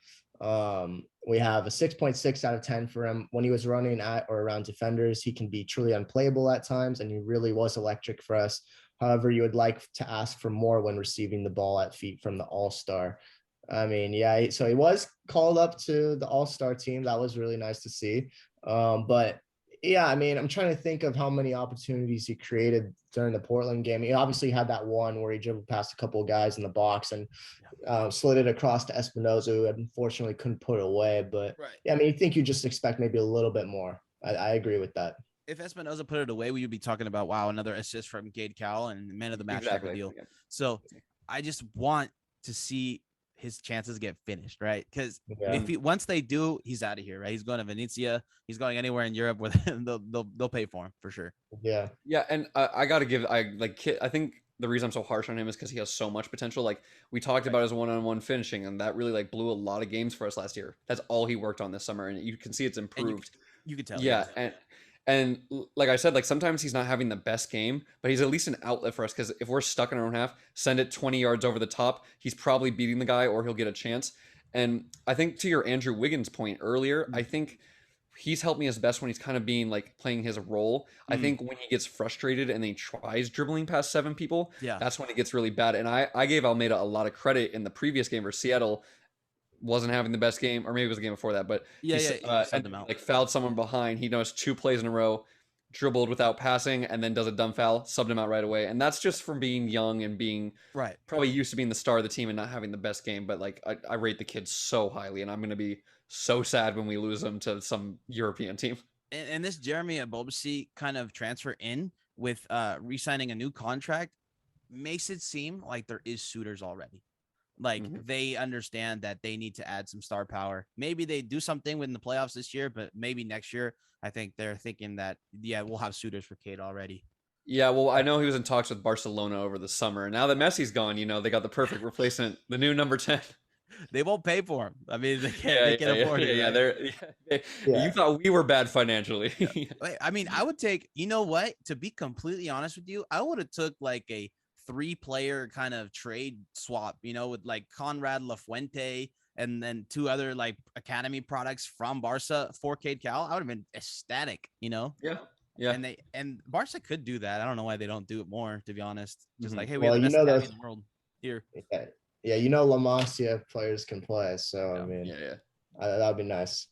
Speaker 3: We have a 6.6 out of 10 for him. When he was running at or around defenders, he can be truly unplayable at times, and he really was electric for us. However, you would like to ask for more when receiving the ball at feet from the All-Star. I mean, yeah, so he was called up to the All-Star team. That was really nice to see. But Yeah, I mean, I'm trying to think of how many opportunities he created during the Portland game. He obviously had that one where he dribbled past a couple of guys in the box and slid it across to Espinoza, who unfortunately couldn't put it away. But yeah, I mean, you think you just expect maybe a little bit more. I agree with that.
Speaker 1: If Espinoza put it away, we would be talking about, wow, another assist from Cade Cowell and man of the match type of deal. Yeah. So I just want to see his chances get finished, right? Because if once they do, he's out of here, right? He's going to Venezia. He's going anywhere in Europe where they'll pay for him for sure.
Speaker 3: Yeah,
Speaker 2: yeah, and I got to give I think the reason I'm so harsh on him is because he has so much potential. Like we talked about his one-on-one finishing, and that really like blew a lot of games for us last year. That's all he worked on this summer, and you can see it's improved.
Speaker 1: You can tell.
Speaker 2: Yeah, and like I said, like sometimes he's not having the best game, but he's at least an outlet for us because if we're stuck in our own half, send it 20 yards over the top, he's probably beating the guy or he'll get a chance. And I think to your Andrew Wiggins point earlier, I think he's helped me his best when he's kind of being like playing his role. I think when he gets frustrated and then he tries dribbling past 7 people, that's when it gets really bad. And I gave Almeida a lot of credit in the previous game versus Seattle. Wasn't having the best game, or maybe it was a game before that, but like fouled someone behind. He knows 2 plays in a row, dribbled without passing, and then does a dumb foul, subbed him out right away. And that's just from being young and being probably used to being the star of the team and not having the best game. But like I rate the kid so highly, and I'm gonna be so sad when we lose him to some European team.
Speaker 1: And this Jeremy Ebobisse kind of transfer in with re-signing a new contract makes it seem like there is suitors already. Like they understand that they need to add some star power. Maybe they do something in the playoffs this year, but maybe next year, I think they're thinking that, we'll have suitors for Cade already.
Speaker 2: Yeah, well, I know he was in talks with Barcelona over the summer. And now that Messi's gone, they got the perfect replacement, the new number 10.
Speaker 1: They won't pay for him. I mean, they can't afford it.
Speaker 2: Yeah, you thought we were bad financially.
Speaker 1: I mean, I would take, you know what? To be completely honest with you, I would have took like a 3-player kind of trade swap, with like Conrad LaFuente and then 2 other like academy products from Barca for Cade Cowell. I would have been ecstatic,
Speaker 2: Yeah.
Speaker 1: And Barca could do that. I don't know why they don't do it more, to be honest. Just like, hey, we
Speaker 3: have
Speaker 1: the best academy in the world here.
Speaker 3: Yeah, La Masia players can play. So I mean, that would be nice.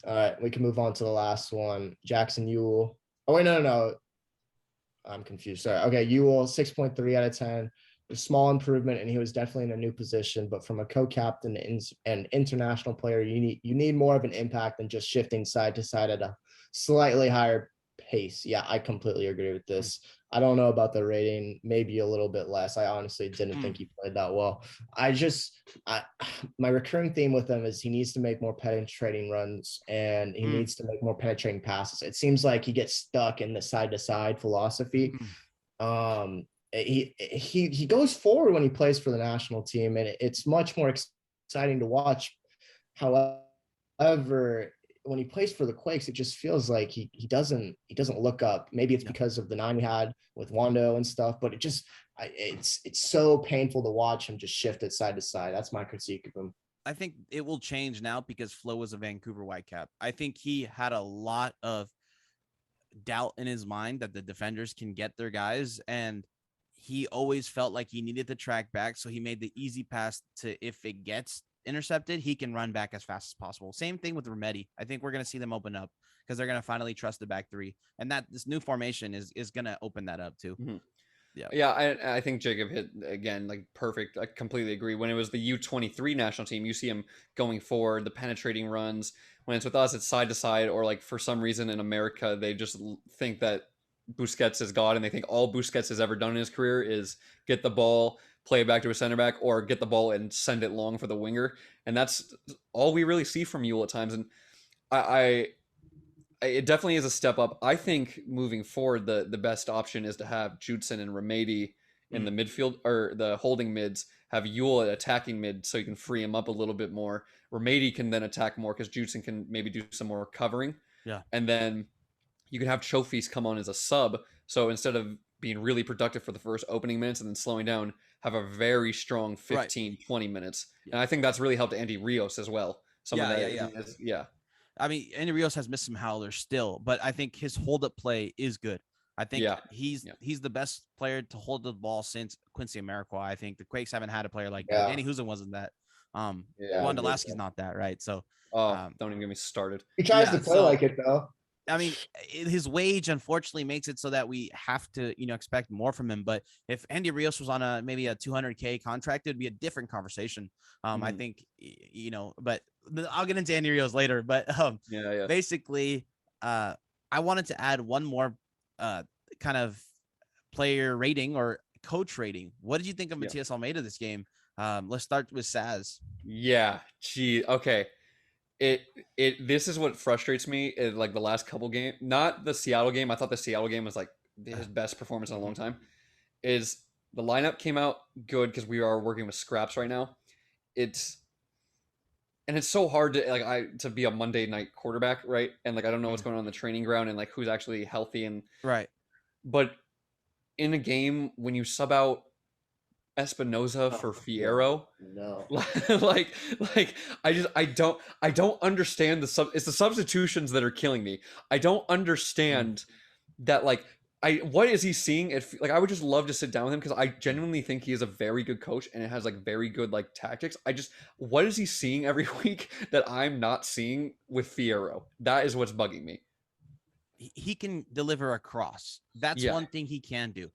Speaker 3: All right, we can move on to the last one. Jackson Ewell. Oh wait, no. I'm confused. Sorry. Okay, Ewell, 6.3 out of 10. A small improvement, and he was definitely in a new position. But from a co-captain and international player, you need more of an impact than just shifting side to side at a slightly higher pace. Yeah, I completely agree with this. I don't know about the rating, maybe a little bit less. I honestly didn't think he played that well. My recurring theme with him is he needs to make more penetrating runs and he needs to make more penetrating passes. It seems like he gets stuck in the side to side philosophy. He goes forward when he plays for the national team, and it's much more exciting to watch. However, when he plays for the Quakes, it just feels like he doesn't look up. Maybe it's because of the 9 we had with Wando and stuff, but it's so painful to watch him just shift it side to side. That's my critique of him.
Speaker 1: I think it will change now because Flo was a Vancouver Whitecap. I think he had a lot of doubt in his mind that the defenders can get their guys, and he always felt like he needed to track back. So he made the easy pass to, if it gets intercepted, he can run back as fast as possible. Same thing with Remedi. I think we're going to see them open up because they're going to finally trust the back 3, and that this new formation is going to open that up too.
Speaker 2: I think Jacob hit again like perfect. I completely agree. When it was the U23 national team, you see him going forward, the penetrating runs. When it's with us, it's side to side, or like for some reason in America they just think that Busquets is God, and they think all Busquets has ever done in his career is get the ball, play it back to a center back, or get the ball and send it long for the winger. And that's all we really see from Ewell at times. And it definitely is a step up. I think moving forward, the best option is to have Judson and Remedi in the midfield, or the holding mids, have Ewell at attacking mid so you can free him up a little bit more. Remedi can then attack more because Judson can maybe do some more covering.
Speaker 1: Yeah.
Speaker 2: And then you can have Chofis come on as a sub. So instead of being really productive for the first opening minutes and then slowing down, have a very strong 15, 20 minutes. Yeah. And I think that's really helped Andy Rios as well.
Speaker 1: Yeah. I mean, Andy Rios has missed some howlers still, but I think his hold-up play is good. I think he's the best player to hold the ball since Quincy Amarikwa. I think the Quakes haven't had a player like that. Danny Husen wasn't that. Wondolowski's not that, right? So
Speaker 2: don't even get me started.
Speaker 3: He tries to play like it though.
Speaker 1: I mean, his wage unfortunately makes it so that we have to, expect more from him. But if Andy Rios was on maybe a $200K contract, it'd be a different conversation. I think, but I'll get into Andy Rios later. But basically, I wanted to add one more kind of player rating or coach rating. What did you think of Matias Almeida this game? Let's start with Saz.
Speaker 2: Yeah, gee, okay. This is what frustrates me in like the last couple games. Not the Seattle game. I thought the Seattle game was like his best performance in a long time. Is the lineup came out good because we are working with scraps right now. It's so hard to be a Monday night quarterback, right? And like I don't know what's going on in the training ground and like who's actually healthy and
Speaker 1: right.
Speaker 2: But in a game when you sub out Espinoza for Fierro,
Speaker 3: no,
Speaker 2: like I don't understand it's the substitutions that are killing me. I don't understand that what is he seeing? I would just love to sit down with him because I genuinely think he is a very good coach and it has like very good like tactics. What is he seeing every week that I'm not seeing with Fierro? That is what's bugging me.
Speaker 1: He can deliver a cross. That's one thing he can do.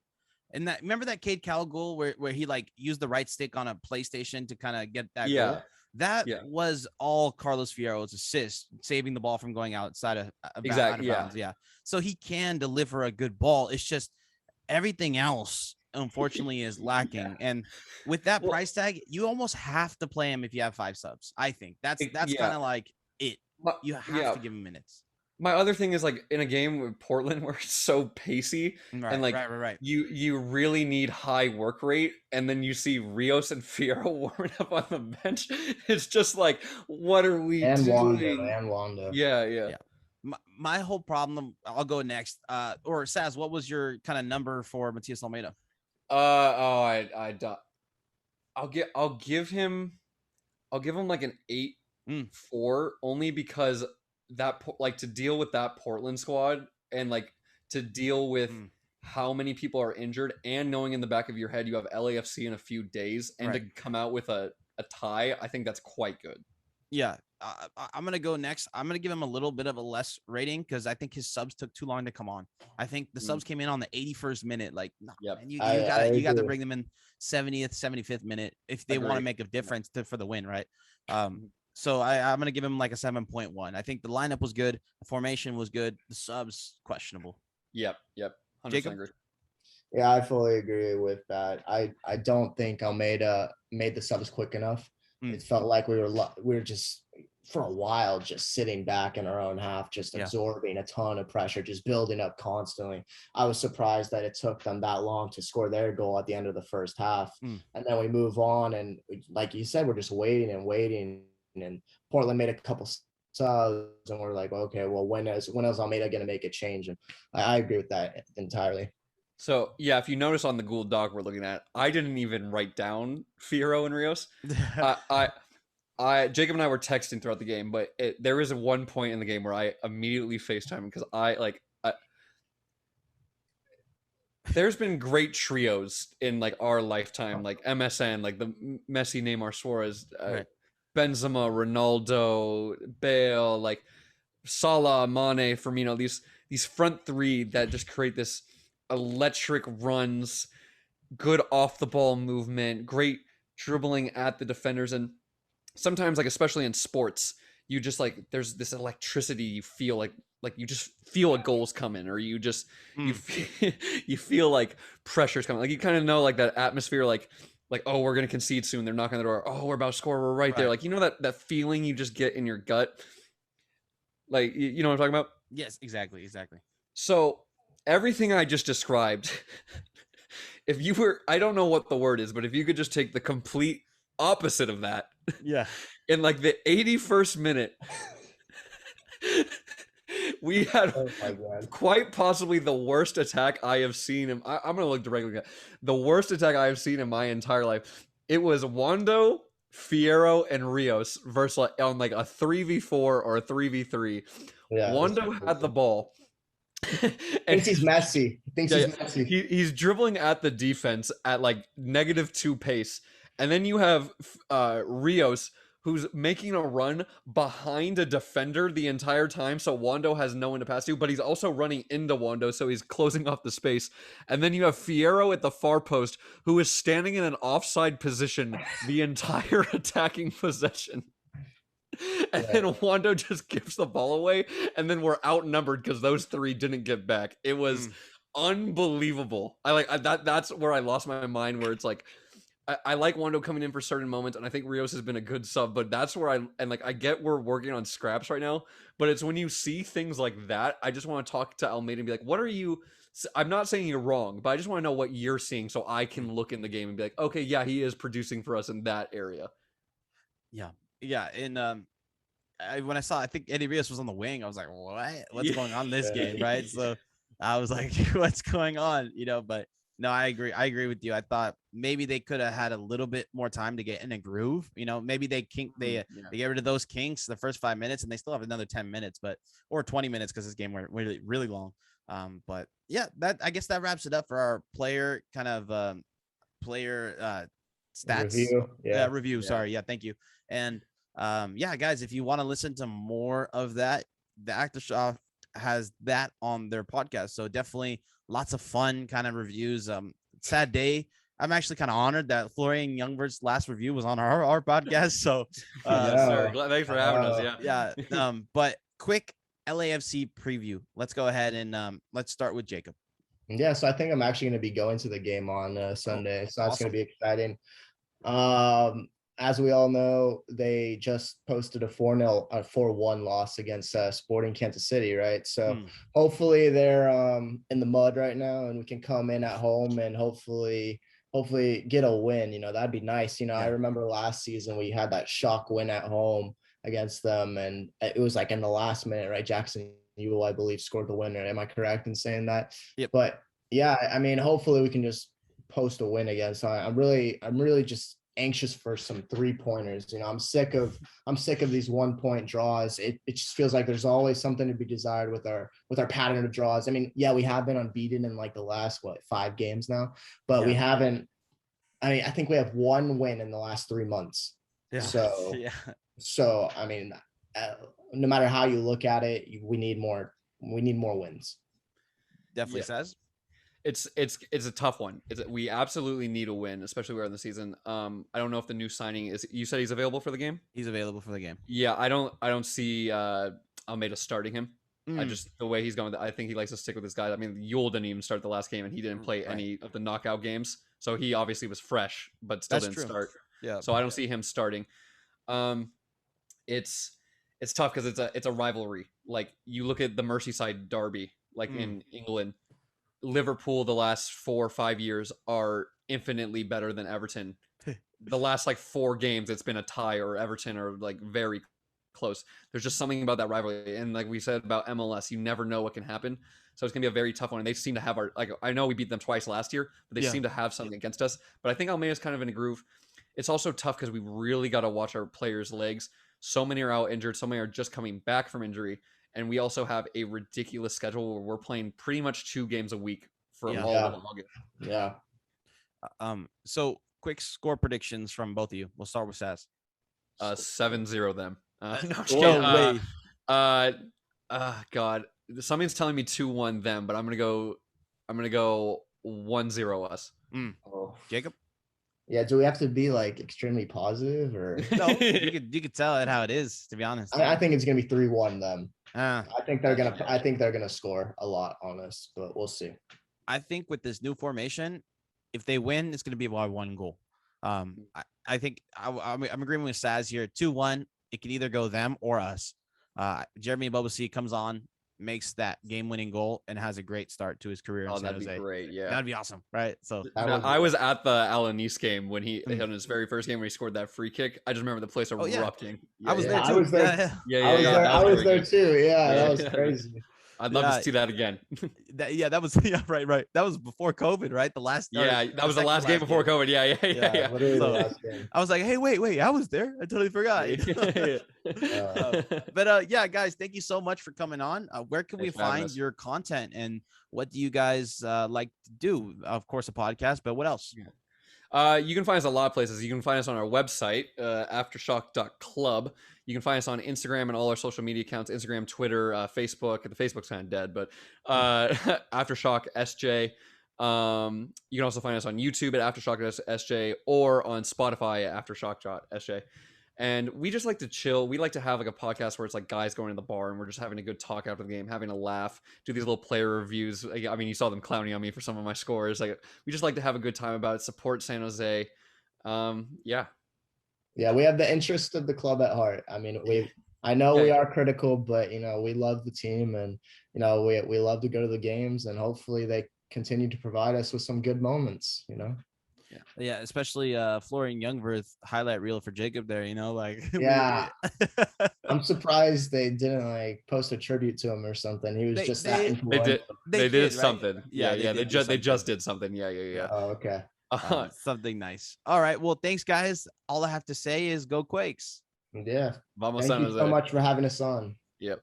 Speaker 1: And remember that Cade Cowell goal where he like used the right stick on a PlayStation to kind of get that goal? That was all Carlos Fierro's assist, saving the ball from going outside of bounds. Yeah. So he can deliver a good ball. It's just everything else, unfortunately, is lacking. And with that price tag, you almost have to play him if you have 5 subs. I think that's kind of like it. You have to give him minutes.
Speaker 2: My other thing is like in a game with Portland where it's so pacey and like you really need high work rate, and then you see Rios and Fierro warming up on the bench. It's just like, what are we doing?
Speaker 3: Wanda.
Speaker 2: Yeah.
Speaker 1: My whole problem. I'll go next. Or Saz, what was your kind of number for Matias Almeida?
Speaker 2: I'll give him like an 8-4 only because that to deal with that Portland squad and like to deal with how many people are injured and knowing in the back of your head you have LAFC in a few days and to come out with a tie, I think that's quite good.
Speaker 1: Yeah. I'm going to go next. I'm going to give him a little bit of a less rating because I think his subs took too long to come on. I think the subs came in on the 81st minute. Like, no, man, you got to bring them in 70th, 75th minute if they want to make a difference for the win, right? So I'm going to give him like a 7.1. I think the lineup was good. The formation was good. The subs, questionable.
Speaker 2: Yep. 100% agree.
Speaker 3: Yeah, I fully agree with that. I don't think Almeida made the subs quick enough. It felt like we were just for a while just sitting back in our own half, just absorbing a ton of pressure, just building up constantly. I was surprised that it took them that long to score their goal at the end of the first half. And then we move on, and like you said, we're just waiting. And Portland made a couple subs, and we're like, okay, well, when is Almeida going to make a change? And I agree with that entirely.
Speaker 2: So yeah, if you notice on the Google Doc we're looking at, I didn't even write down Fierro and Rios. Jacob and I were texting throughout the game, but there is one point in the game where I immediately FaceTime because there's been great trios in like our lifetime, like MSN, like the Messi, Neymar, Suarez. Benzema, Ronaldo, Bale, like Salah, Mane, Firmino, these front three that just create this electric runs, good off the ball movement, great dribbling at the defenders. And sometimes, like especially in sports, you just like there's this electricity you feel like you just feel a goal's coming, or you just you feel like pressure's coming. Like you kind of know like that atmosphere, like oh, we're gonna concede soon. They're knocking on the door. Oh, we're about to score. We're right there. Like you know that feeling you just get in your gut. Like you know what I'm talking about?
Speaker 1: Yes, exactly.
Speaker 2: So everything I just described, if you were, I don't know what the word is, but if you could just take the complete opposite of that, in like the 81st minute, we had quite possibly the worst attack I have seen him. I'm going to look directly at the worst attack I have seen in my entire life. It was Wando, Fierro, and Rios versus on like a 3v4 or a 3v3. Yeah, Wando had the ball.
Speaker 3: And he's Messi. He's Messi.
Speaker 2: He's dribbling at the defense at like -2 pace. And then you have Rios, who's making a run behind a defender the entire time, so Wando has no one to pass to, but he's also running into Wando, so he's closing off the space. And then you have Fierro at the far post, who is standing in an offside position the entire attacking possession. And then Wando just gives the ball away, and then we're outnumbered because those three didn't get back. It was unbelievable. That's where I lost my mind, where it's like, I like Wando coming in for certain moments, and I think Rios has been a good sub, but that's where I get we're working on scraps right now, but it's when you see things like that, I just want to talk to Almeida and be like, what are you, I'm not saying you're wrong, but I just want to know what you're seeing so I can look in the game and be like, okay, yeah, he is producing for us in that area.
Speaker 1: Yeah. And when I think Eddie Rios was on the wing, I was like, what's going on in this game, right? So I was like, what's going on, but no, I agree with you. I thought maybe they could have had a little bit more time to get in a groove. Maybe they get rid of those kinks the first 5 minutes, and they still have another 10 minutes, or 20 minutes because this game went really, really long. But yeah, I guess that wraps it up for our player stats review. Sorry, thank you. And guys, if you want to listen to more of that, the Aftershock has that on their podcast. So definitely lots of fun kind of reviews. Sad day. I'm actually kind of honored that Florian Youngbird's last review was on our podcast. So
Speaker 2: sir. Thanks for having us.
Speaker 1: But quick LAFC preview. Let's go ahead and let's start with Jacob.
Speaker 3: Yeah, so I think I'm actually going to be going to the game on Sunday. So that's going to be exciting. As we all know, they just posted a 4-1 loss against Sporting Kansas City, right? So hopefully they're in the mud right now, and we can come in at home and hopefully get a win. That'd be nice. I remember last season we had that shock win at home against them, and it was like in the last minute, right? Jackson Ewell, I believe, scored the winner. Am I correct in saying that?
Speaker 1: Yep.
Speaker 3: But yeah, I mean, hopefully we can just post a win again. So I'm really just anxious for some 3-pointers. I'm sick of these 1-point draws. It just feels like there's always something to be desired with our pattern of draws. I mean, yeah, we have been unbeaten in like the last 5 games now, but we haven't. I mean, I think we have 1 win in the last 3 months.
Speaker 1: Yeah.
Speaker 3: So I mean, no matter how you look at it, we need more wins.
Speaker 1: Definitely says.
Speaker 2: It's a tough one. We absolutely need a win, especially where in the season. I don't know if the new signing is. You said he's available for the game.
Speaker 1: He's available for the game.
Speaker 2: Yeah, I don't see Almeida starting him. I just the way he's going. I think he likes to stick with his guys. I mean, Yule didn't even start the last game, and he didn't play any of the knockout games, so he obviously was fresh, but still didn't start.
Speaker 1: Yeah.
Speaker 2: So I don't see him starting. It's tough because it's a rivalry. Like you look at the Merseyside derby, like in England. Liverpool the last 4 or 5 years are infinitely better than Everton. The last 4 games it's been a tie, or Everton are very close. There's just something about that rivalry, and like we said about MLS, you never know what can happen. So it's gonna be a very tough one. And they seem to have I know we beat them twice last year, but they seem to have something against us. But I think Almeida's kind of in a groove. It's also tough because we really got to watch our players' legs. So many are out injured, so many are just coming back from injury. And we also have a ridiculous schedule where we're playing pretty much 2 games a week for all of August.
Speaker 3: Yeah.
Speaker 1: So quick score predictions from both of you. We'll start with Saz.
Speaker 2: 7-0 them.
Speaker 1: No way.
Speaker 2: God, something's telling me 2-1 them, but I'm gonna go 1-0 us.
Speaker 1: Jacob.
Speaker 3: Yeah, do we have to be extremely positive, or
Speaker 1: no? You could tell it how it is. To be honest,
Speaker 3: I think it's gonna be 3-1 them. I think they're gonna score a lot on us, but we'll see.
Speaker 1: I think with this new formation, if they win, it's gonna be by 1 goal. I think I'm agreeing with Saz here. 2-1. It can either go them or us. Jeremy Ebobisse comes on, makes that game-winning goal, and has a great start to his career in San
Speaker 2: that'd
Speaker 1: Jose.
Speaker 2: Be great. Yeah,
Speaker 1: that'd be awesome, right? So
Speaker 2: I was at the Alanis game when he in his very first game when he scored that free kick. I just remember the place erupting.
Speaker 1: I was there too.
Speaker 3: I was there too. Yeah, that was crazy.
Speaker 2: I'd love to see that again.
Speaker 1: That was right. That was before COVID, right? The last.
Speaker 2: That was the last game before COVID. Yeah.
Speaker 3: Literally the last game.
Speaker 1: I was like, hey, wait, I was there. I totally forgot. But guys, thank you so much for coming on. Where can we find your content, and what do you guys like to do? Of course, a podcast, but what else?
Speaker 2: You can find us a lot of places. You can find us on our website, aftershock.club. You can find us on Instagram and all our social media accounts, Instagram, Twitter, Facebook. The Facebook's kind of dead, but AftershockSj. You can also find us on YouTube at AftershockSj or on Spotify at AftershockSj. And we just like to chill. We like to have like a podcast where it's like guys going to the bar and we're just having a good talk after the game, having a laugh, do these little player reviews. I mean, you saw them clowning on me for some of my scores. Like, we just like to have a good time about it, support San Jose. Yeah, we
Speaker 3: have the interest of the club at heart. I mean, I know we are critical, but we love the team, and we love to go to the games, and hopefully they continue to provide us with some good moments.
Speaker 1: Yeah, especially Florian Youngworth highlight reel for Jacob there,
Speaker 3: I'm surprised they didn't like post a tribute to him or something. He was
Speaker 2: they did something.
Speaker 1: Right?
Speaker 2: They just did something. Yeah.
Speaker 3: Oh, okay.
Speaker 1: Something nice. All right, well, thanks guys. All I have to say is go Quakes.
Speaker 3: Yeah.
Speaker 2: Vamos,
Speaker 3: Thank you so much for having us on.
Speaker 2: Yep.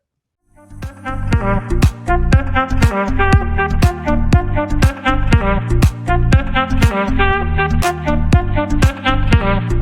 Speaker 4: Thank you.